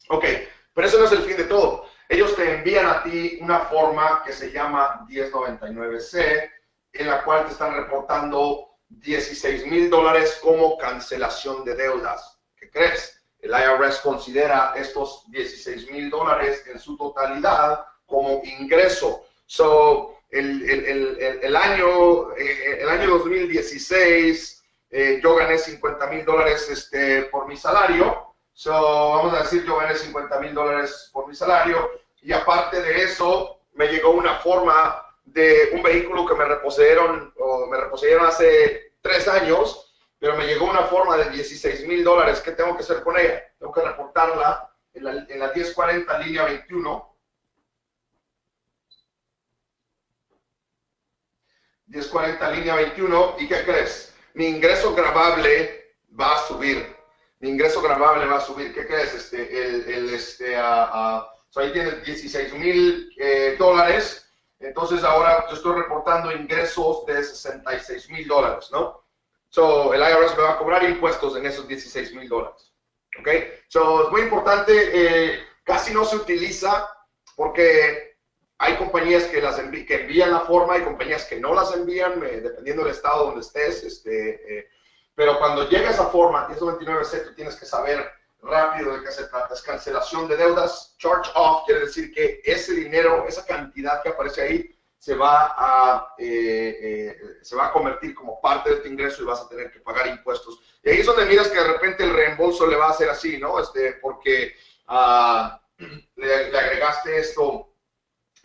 Ok, pero eso no es el fin de todo. Ellos te envían a ti una forma que se llama 1099-C, en la cual te están reportando $16,000 como cancelación de deudas. ¿Qué crees? El IRS considera estos $16,000 en su totalidad como ingreso. So, el año 2016 yo gané $50,000 por mi salario. So, vamos a decir, yo gané $50,000 por mi salario y aparte de eso me llegó una forma de un vehículo que me reposeyeron hace 3 años, pero me llegó una forma de $16,000. ¿Qué tengo que hacer con ella? Tengo que reportarla en la 1040 línea 21. 1040 línea 21, ¿y qué crees? Mi ingreso gravable va a subir. Mi ingreso gravable va a subir. ¿Qué crees? Ahí tienes $16,000. Entonces ahora yo estoy reportando ingresos de $66,000, ¿no? So, el IRS me va a cobrar impuestos en esos $16,000. ¿Ok? So, es muy importante, casi no se utiliza porque hay compañías que envían la forma, hay compañías que no las envían, dependiendo del estado donde estés. Pero cuando llega esa forma, 1099-C, tú tienes que saber rápido de qué se trata. Es cancelación de deudas. Charge off quiere decir que ese dinero, esa cantidad que aparece ahí, se va a convertir como parte de tu ingreso y vas a tener que pagar impuestos. Y ahí es donde miras que de repente el reembolso le va a hacer así, ¿no? Porque le agregaste esto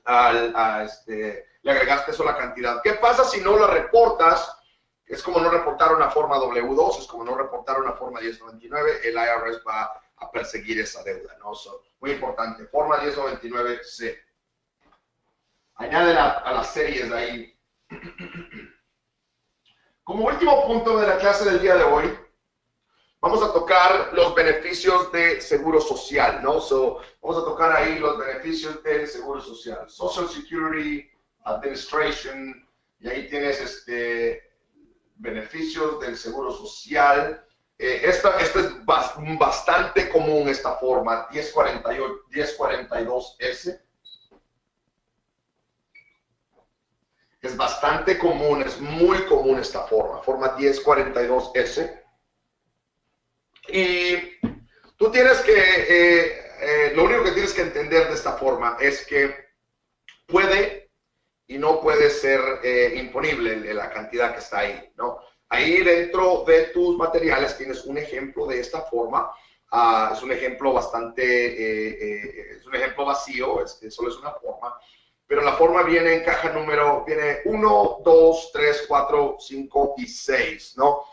le agregaste eso a la cantidad. ¿Qué pasa si no la reportas? Es como no reportar una forma W2, es como no reportar una forma 1099, el IRS va a perseguir esa deuda, ¿no? So, muy importante, forma 1099-C. Añade a las series de ahí. Como último punto de la clase del día de hoy, vamos a tocar los beneficios de seguro social, ¿no? So, vamos a tocar ahí los beneficios del seguro social. Social Security Administration, y ahí tienes beneficios del seguro social. Esta es bastante común, esta forma, 1042-S. Es bastante común, es muy común esta forma 1042-S. Y tú tienes que, lo único que tienes que entender de esta forma es que puede y no puede ser imponible la cantidad que está ahí, ¿no? Ahí dentro de tus materiales tienes un ejemplo de esta forma. Es un ejemplo es un ejemplo vacío, solo es una forma. Pero la forma viene en caja número, viene 1, 2, 3, 4, 5 y 6, ¿no?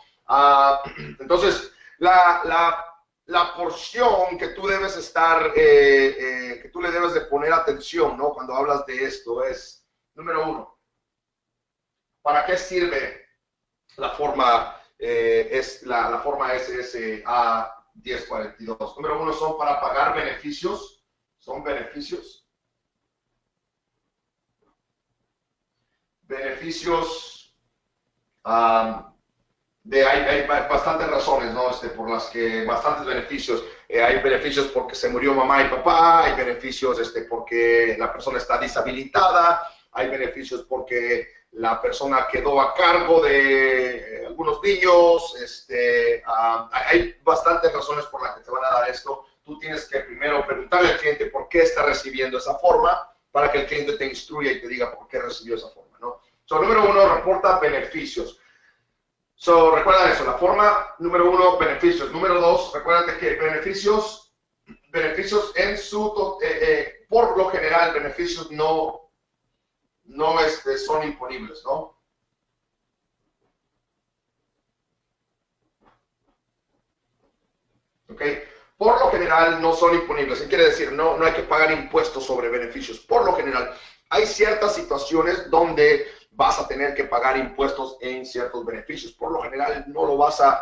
Entonces, la porción que tú debes que tú le debes de poner atención, ¿no? Cuando hablas de esto es, número 1, ¿para qué sirve la forma, la forma SSA 1042? Número 1, son para pagar beneficios, son beneficios. Hay bastantes razones, ¿no? Por las que bastantes beneficios. Hay beneficios porque se murió mamá y papá, hay beneficios porque la persona está deshabilitada, hay beneficios porque la persona quedó a cargo de algunos niños. Hay bastantes razones por las que te van a dar esto. Tú tienes que primero preguntarle al cliente por qué está recibiendo esa forma, para que el cliente te instruya y te diga por qué recibió esa forma, ¿no? So, número 1, reporta beneficios. So, recuerda eso, la forma número 1, beneficios. Número 2, recuérdate que beneficios beneficios en su, por lo general, beneficios no son imponibles, ¿no? ¿Ok? Por lo general no son imponibles. ¿Qué quiere decir? No hay que pagar impuestos sobre beneficios. Por lo general, hay ciertas situaciones donde vas a tener que pagar impuestos en ciertos beneficios. Por lo general no lo vas a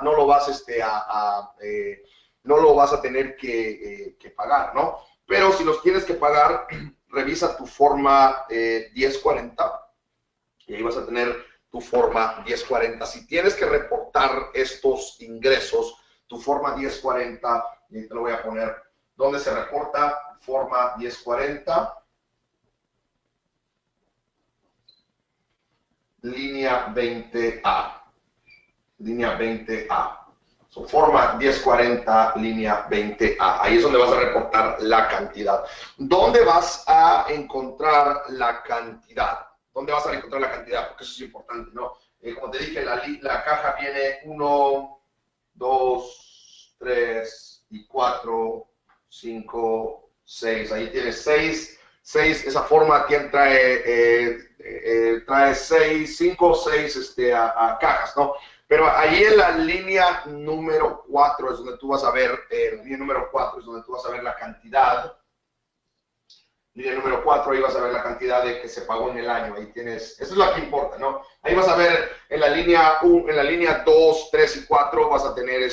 tener que pagar, ¿no? Pero si los tienes que pagar, revisa tu forma 1040 y ahí vas a tener tu forma 1040. Si tienes que reportar estos ingresos, tu forma 1040, y te lo voy a poner, ¿dónde se reporta? Forma 1040, línea 20A, línea 20A. So, forma 1040, línea 20A. Ahí es donde vas a reportar la cantidad. ¿Dónde vas a encontrar la cantidad? ¿Dónde vas a encontrar la cantidad? Porque eso es importante, ¿no? Como te dije, la caja viene 1, 2, 3 y 4, 5, 6. Ahí tienes 6. Esa forma trae 5 o 6 cajas, ¿no? Pero ahí en la línea número 4 es donde tú vas a ver, la cantidad. Línea número 4, ahí vas a ver la cantidad de que se pagó en el año. Ahí tienes, eso es lo que importa, ¿no? Ahí vas a ver en la línea 2, 3 y 4 vas a tener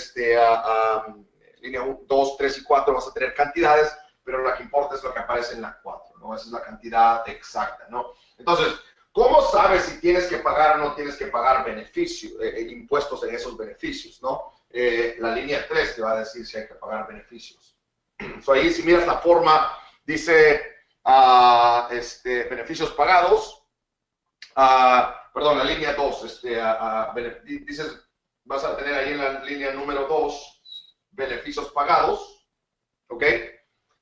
línea 1, 2, 3 y 4 vas a tener cantidades, pero lo que importa es lo que aparece en la 4, ¿no? Esa es la cantidad exacta, ¿no? Entonces, ¿cómo sabes si tienes que pagar o no tienes que pagar beneficios, impuestos en esos beneficios, ¿no? La línea 3 te va a decir si hay que pagar beneficios. So, ahí si miras la forma, dice beneficios pagados, perdón, la línea 2, dices, vas a tener ahí en la línea número 2, beneficios pagados, ¿ok?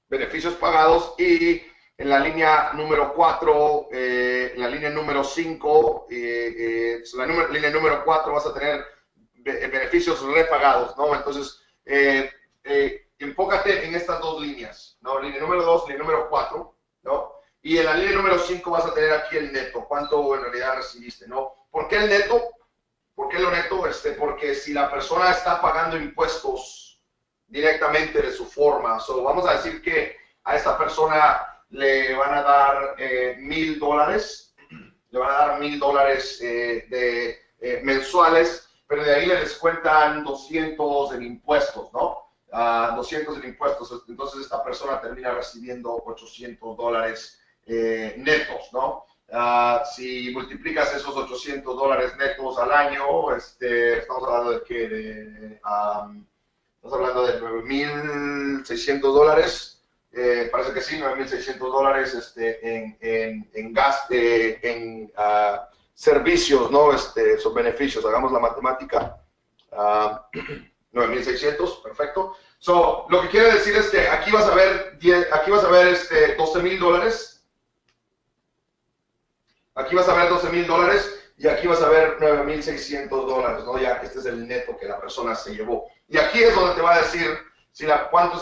Beneficios pagados, y en la línea número 4, en la línea número 5, la línea número 4 vas a tener beneficios repagados, ¿no? Entonces, enfócate en estas dos líneas, ¿no? Línea número 2, línea número 4, ¿no? Y en la línea número 5 vas a tener aquí el neto, cuánto en realidad recibiste, ¿no? ¿Por qué el neto? ¿Por qué lo neto? Porque si la persona está pagando impuestos directamente de su forma, vamos a decir que a esta persona le van a dar $1,000, le van a dar $1,000 mensuales, pero de ahí le descuentan 200 en impuestos, ¿no? 200 en impuestos, entonces esta persona termina recibiendo $800 netos, ¿no? Si multiplicas esos $800 netos al año, estamos hablando de que estamos hablando de $9,600, parece que sí, $9,600 en servicios, ¿no? Esos beneficios, hagamos la matemática. 9,600, perfecto. So, lo que quiere decir es que aquí vas a ver $12,000. Aquí vas a ver $12,000 y aquí vas a ver $9,600, ¿no? Ya que este es el neto que la persona se llevó. Y aquí es donde te va a decir cuánto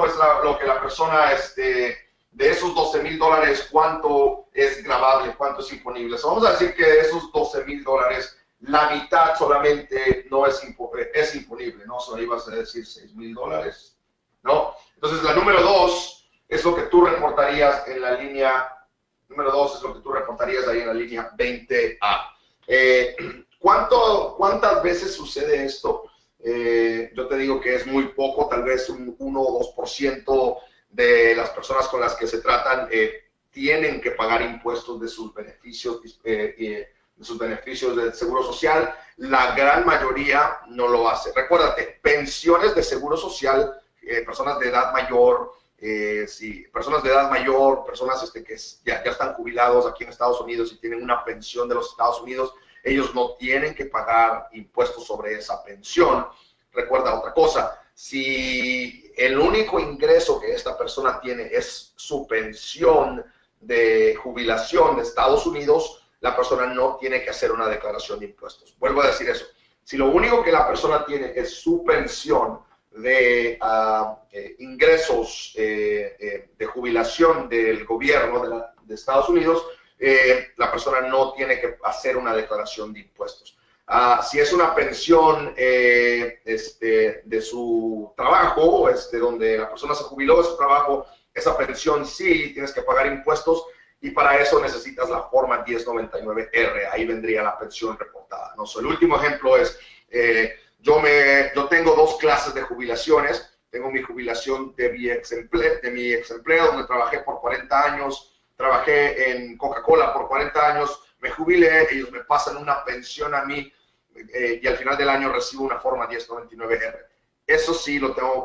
es lo que la persona, de esos $12,000, cuánto es gravable, cuánto es imponible. So, vamos a decir que de esos $12,000, la mitad solamente no es imponible, ¿no? So, ahí vas a decir $6,000, ¿no? Entonces, la número 2 es lo que tú reportarías en la línea, número 2 es lo que tú reportarías ahí en la línea 20A. ¿Cuántas veces sucede esto? Yo te digo que es muy poco, tal vez un 1 o 2% de las personas con las que se tratan tienen que pagar impuestos de sus beneficios del seguro social. La gran mayoría no lo hace. Recuérdate, pensiones de seguro social, personas de edad mayor, personas de edad mayor, personas que ya están jubilados aquí en Estados Unidos y tienen una pensión de los Estados Unidos, ellos no tienen que pagar impuestos sobre esa pensión. Recuerda otra cosa, si el único ingreso que esta persona tiene es su pensión de jubilación de Estados Unidos, la persona no tiene que hacer una declaración de impuestos. Vuelvo a decir eso. Si lo único que la persona tiene es su pensión de ingresos de jubilación del gobierno de Estados Unidos, la persona no tiene que hacer una declaración de impuestos. Si es una pensión de su trabajo, donde la persona se jubiló de su trabajo, esa pensión sí tienes que pagar impuestos, y para eso necesitas la forma 1099-R. Ahí vendría la pensión reportada, ¿no? So, el último ejemplo es, yo tengo dos clases de jubilaciones. Tengo mi jubilación de mi ex empleo, donde trabajé por 40 años, trabajé en Coca-Cola por 40 años, me jubilé, ellos me pasan una pensión a mí, y al final del año recibo una forma 1099-R. Eso sí,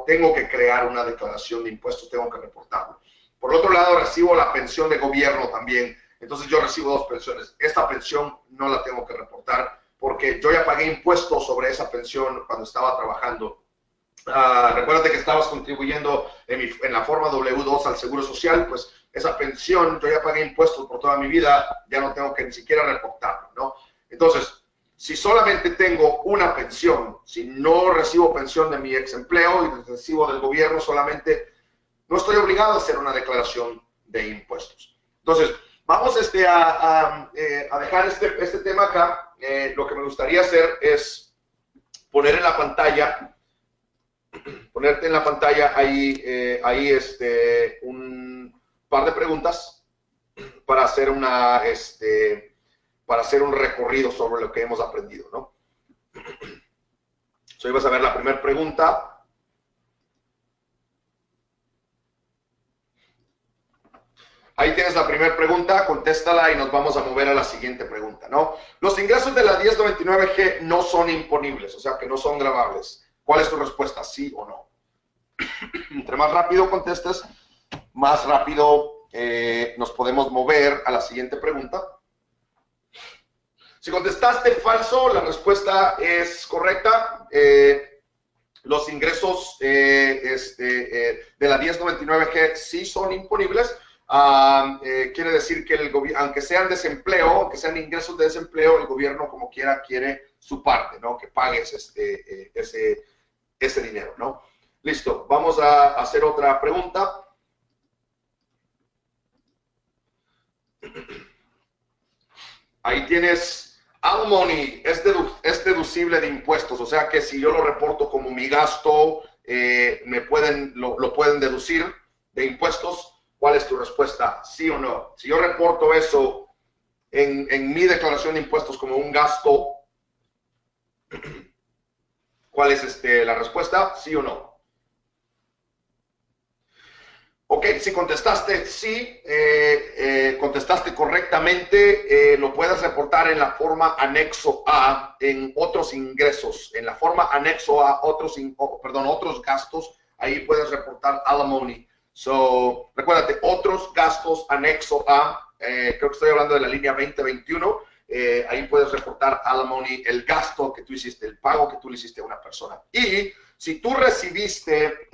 tengo que crear una declaración de impuestos, tengo que reportarlo. Por otro lado, recibo la pensión de gobierno también. Entonces yo recibo dos pensiones. Esta pensión no la tengo que reportar porque yo ya pagué impuestos sobre esa pensión cuando estaba trabajando. Recuérdate que estabas contribuyendo en la forma W2 al Seguro Social, pues esa pensión, yo ya pagué impuestos por toda mi vida, ya no tengo que ni siquiera reportarlo, ¿no? Entonces, si solamente tengo una pensión, si no recibo pensión de mi ex empleo y recibo del gobierno solamente, no estoy obligado a hacer una declaración de impuestos. Entonces, vamos a dejar este tema acá. Lo que me gustaría hacer es ponerte en la pantalla ahí un par de preguntas para hacer un recorrido sobre lo que hemos aprendido, ¿no? So, vas a ver la primera pregunta. Ahí tienes la primera pregunta, contéstala y nos vamos a mover a la siguiente pregunta, ¿no? Los ingresos de la 1099-G no son imponibles, o sea que no son gravables. ¿Cuál es tu respuesta? ¿Sí o no? Entre más rápido contestes, más rápido nos podemos mover a la siguiente pregunta. Si contestaste falso, la respuesta es correcta. Los ingresos de la 1099-G sí son imponibles. Quiere decir que aunque sean desempleo, aunque sean ingresos de desempleo, el gobierno como quiera quiere su parte, ¿no? Que pagues ese dinero, ¿no? Listo, vamos a hacer otra pregunta. Ahí tienes, alimony es deducible de impuestos, o sea que si yo lo reporto como mi gasto, lo pueden deducir de impuestos. ¿Cuál es tu respuesta? ¿Sí o no? Si yo reporto eso en mi declaración de impuestos como un gasto, ¿cuál es la respuesta? ¿Sí o no? Ok, si contestaste sí, contestaste correctamente, lo puedes reportar en la forma anexo A, en otros ingresos. En la forma anexo A, otros gastos, ahí puedes reportar alimony. So, recuérdate, otros gastos anexo A, creo que estoy hablando de la línea 2021, ahí puedes reportar alimony, el gasto que tú hiciste, el pago que tú le hiciste a una persona. Y si tú recibiste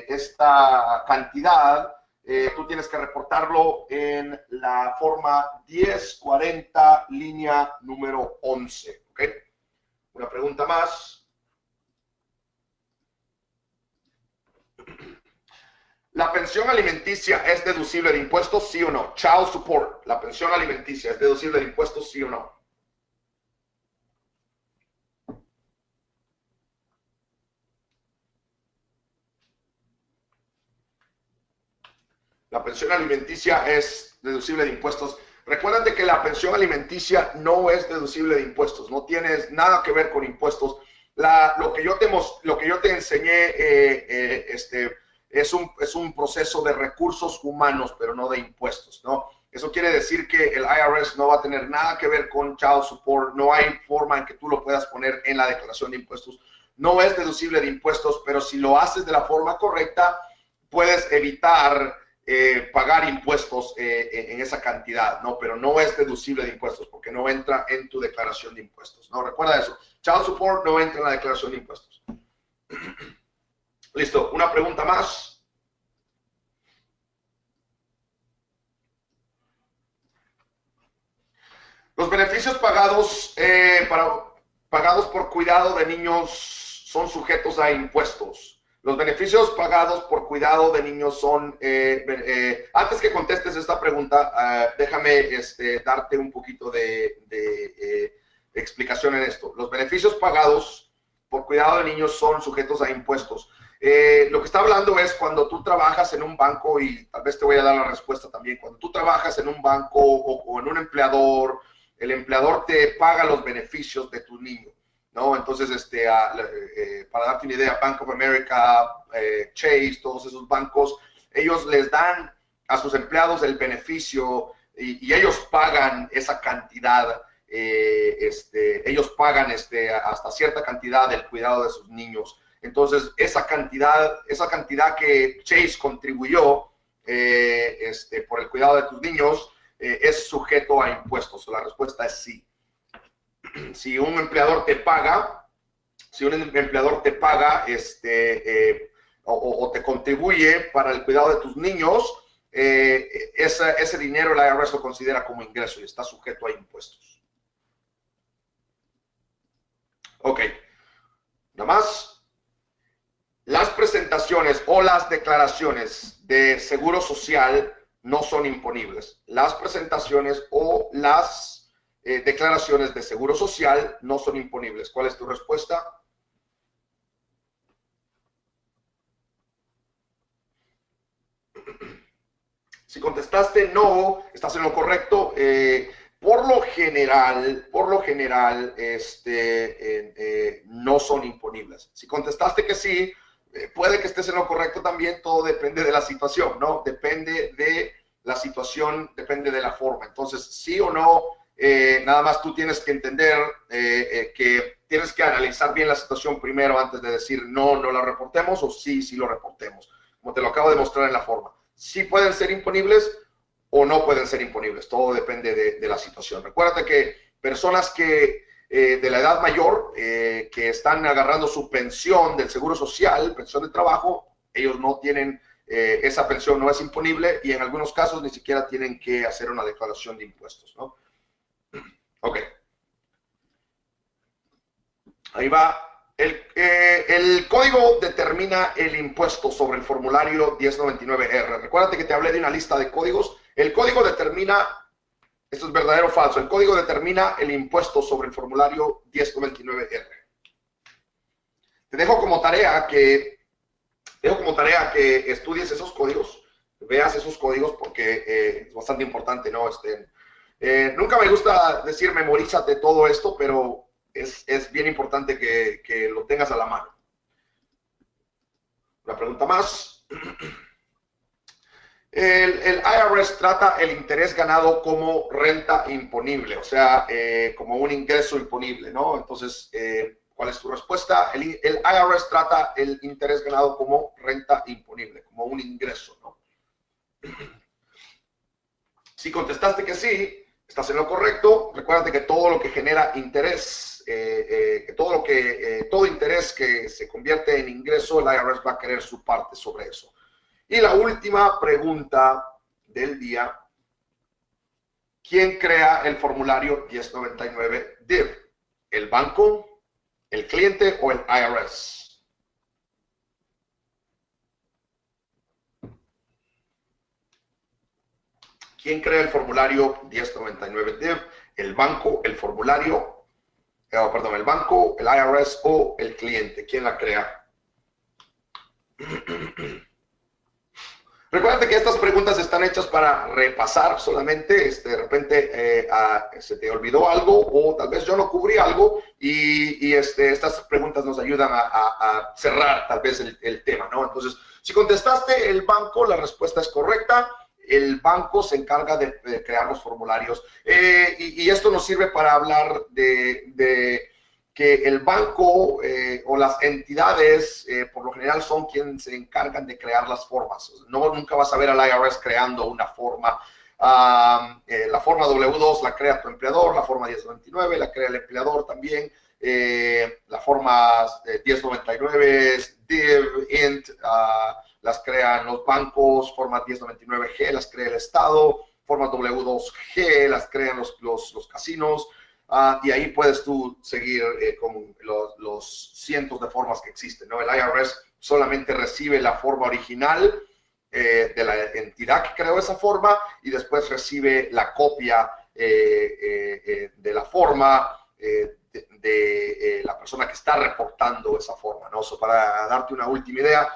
esta cantidad, tú tienes que reportarlo en la forma 1040, línea número 11. ¿Ok? Una pregunta más. ¿La pensión alimenticia es deducible de impuestos, sí o no? Child support, ¿la pensión alimenticia es deducible de impuestos, sí o no? La pensión alimenticia es deducible de impuestos. Recuérdate que la pensión alimenticia no es deducible de impuestos, no tienes nada que ver con impuestos. Lo que yo te enseñé es un proceso de recursos humanos, pero no de impuestos, ¿no? Eso quiere decir que el IRS no va a tener nada que ver con child support, no hay forma en que tú lo puedas poner en la declaración de impuestos. No es deducible de impuestos, pero si lo haces de la forma correcta, puedes evitar pagar impuestos en esa cantidad, ¿no? Pero no es deducible de impuestos porque no entra en tu declaración de impuestos, ¿no? Recuerda eso. Child support no entra en la declaración de impuestos. Listo. Una pregunta más. Los beneficios pagados pagados por cuidado de niños son sujetos a impuestos. Los beneficios pagados por cuidado de niños son... antes que contestes esta pregunta, déjame darte un poquito de explicación en esto. Los beneficios pagados por cuidado de niños son sujetos a impuestos. Lo que está hablando es cuando tú trabajas en un banco, y tal vez te voy a dar la respuesta también, cuando tú trabajas en un banco o en un empleador, el empleador te paga los beneficios de tu niño, ¿no? Entonces, para darte una idea, Bank of America, Chase, todos esos bancos, ellos les dan a sus empleados el beneficio y ellos pagan esa cantidad, ellos pagan hasta cierta cantidad del cuidado de sus niños. Entonces, esa cantidad que Chase contribuyó por el cuidado de tus niños es sujeto a impuestos. La respuesta es sí. Si un empleador te paga, o te contribuye para el cuidado de tus niños, ese dinero el IRS lo considera como ingreso y está sujeto a impuestos. Ok. Nada más. Las presentaciones o las declaraciones de seguro social no son imponibles. Las presentaciones o las declaraciones de seguro social no son imponibles. ¿Cuál es tu respuesta? Si contestaste no, estás en lo correcto. Por lo general, no son imponibles. Si contestaste que sí, puede que estés en lo correcto también. Todo depende de la situación, ¿no? Depende de la situación, depende de la forma. Entonces, sí o no, nada más tú tienes que entender que tienes que analizar bien la situación primero antes de decir no, no la reportemos, o sí, sí lo reportemos. Como te lo acabo de mostrar en la forma. Sí pueden ser imponibles o no pueden ser imponibles. Todo depende de la situación. Recuérdate que personas que de la edad mayor, que están agarrando su pensión del Seguro Social, pensión de trabajo, ellos no tienen, esa pensión no es imponible y en algunos casos ni siquiera tienen que hacer una declaración de impuestos, ¿no? Ok. Ahí va. El código determina el impuesto sobre el formulario 1099-R. Recuérdate que te hablé de una lista de códigos. El código determina, esto es verdadero o falso, el código determina el impuesto sobre el formulario 1099-R. Te dejo como tarea que estudies esos códigos, veas esos códigos porque es bastante importante, ¿no? Nunca me gusta decir memorízate todo esto, pero es bien importante que lo tengas a la mano. Una pregunta más. El IRS trata el interés ganado como renta imponible, o sea, como un ingreso imponible, ¿no? Entonces, ¿cuál es tu respuesta? El IRS trata el interés ganado como renta imponible, como un ingreso, ¿no? Si contestaste que sí, estás en lo correcto. Recuérdate que todo lo que genera interés, todo interés que se convierte en ingreso, el IRS va a querer su parte sobre eso. Y la última pregunta del día: ¿quién crea el formulario 1099-DIV? ¿El banco, el cliente o el IRS? ¿Quién crea el formulario 1099-DIV? ¿El banco, el formulario, el banco, el IRS o el cliente? ¿Quién la crea? Recuerda que estas preguntas están hechas para repasar solamente. De repente se te olvidó algo o tal vez yo no cubrí algo y estas preguntas nos ayudan a cerrar tal vez el tema, ¿no? Entonces, si contestaste el banco, la respuesta es correcta. El banco se encarga de crear los formularios y esto nos sirve para hablar de que el banco o las entidades por lo general son quienes se encargan de crear las formas. Nunca vas a ver al IRS creando una forma. La forma W2 la crea tu empleador, la forma 1099 la crea el empleador también, la forma 1099, DIV, INT, las crean los bancos, formas 1099G las crea el Estado, formas W2G las crean los casinos. y ahí puedes tú seguir con los cientos de formas que existen, ¿no? El IRS solamente recibe la forma original de la entidad que creó esa forma y después recibe la copia de la forma de la persona que está reportando esa forma, ¿no? So, para darte una última idea,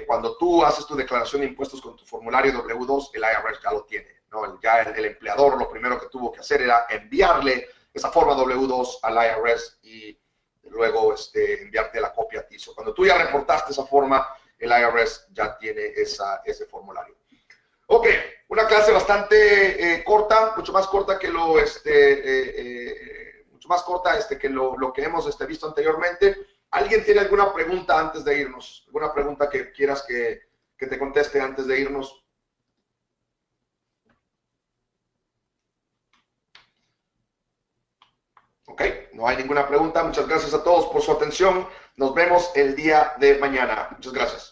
cuando tú haces tu declaración de impuestos con tu formulario W2, el IRS ya lo tiene, ¿no? Ya el empleador lo primero que tuvo que hacer era enviarle esa forma W2 al IRS y luego enviarte la copia a ti. So, cuando tú ya reportaste esa forma, el IRS ya tiene ese formulario. Ok, una clase bastante corta, mucho más corta que lo que hemos visto anteriormente. ¿Alguien tiene alguna pregunta antes de irnos? ¿Alguna pregunta que quieras que te conteste antes de irnos? Ok, no hay ninguna pregunta. Muchas gracias a todos por su atención. Nos vemos el día de mañana. Muchas gracias.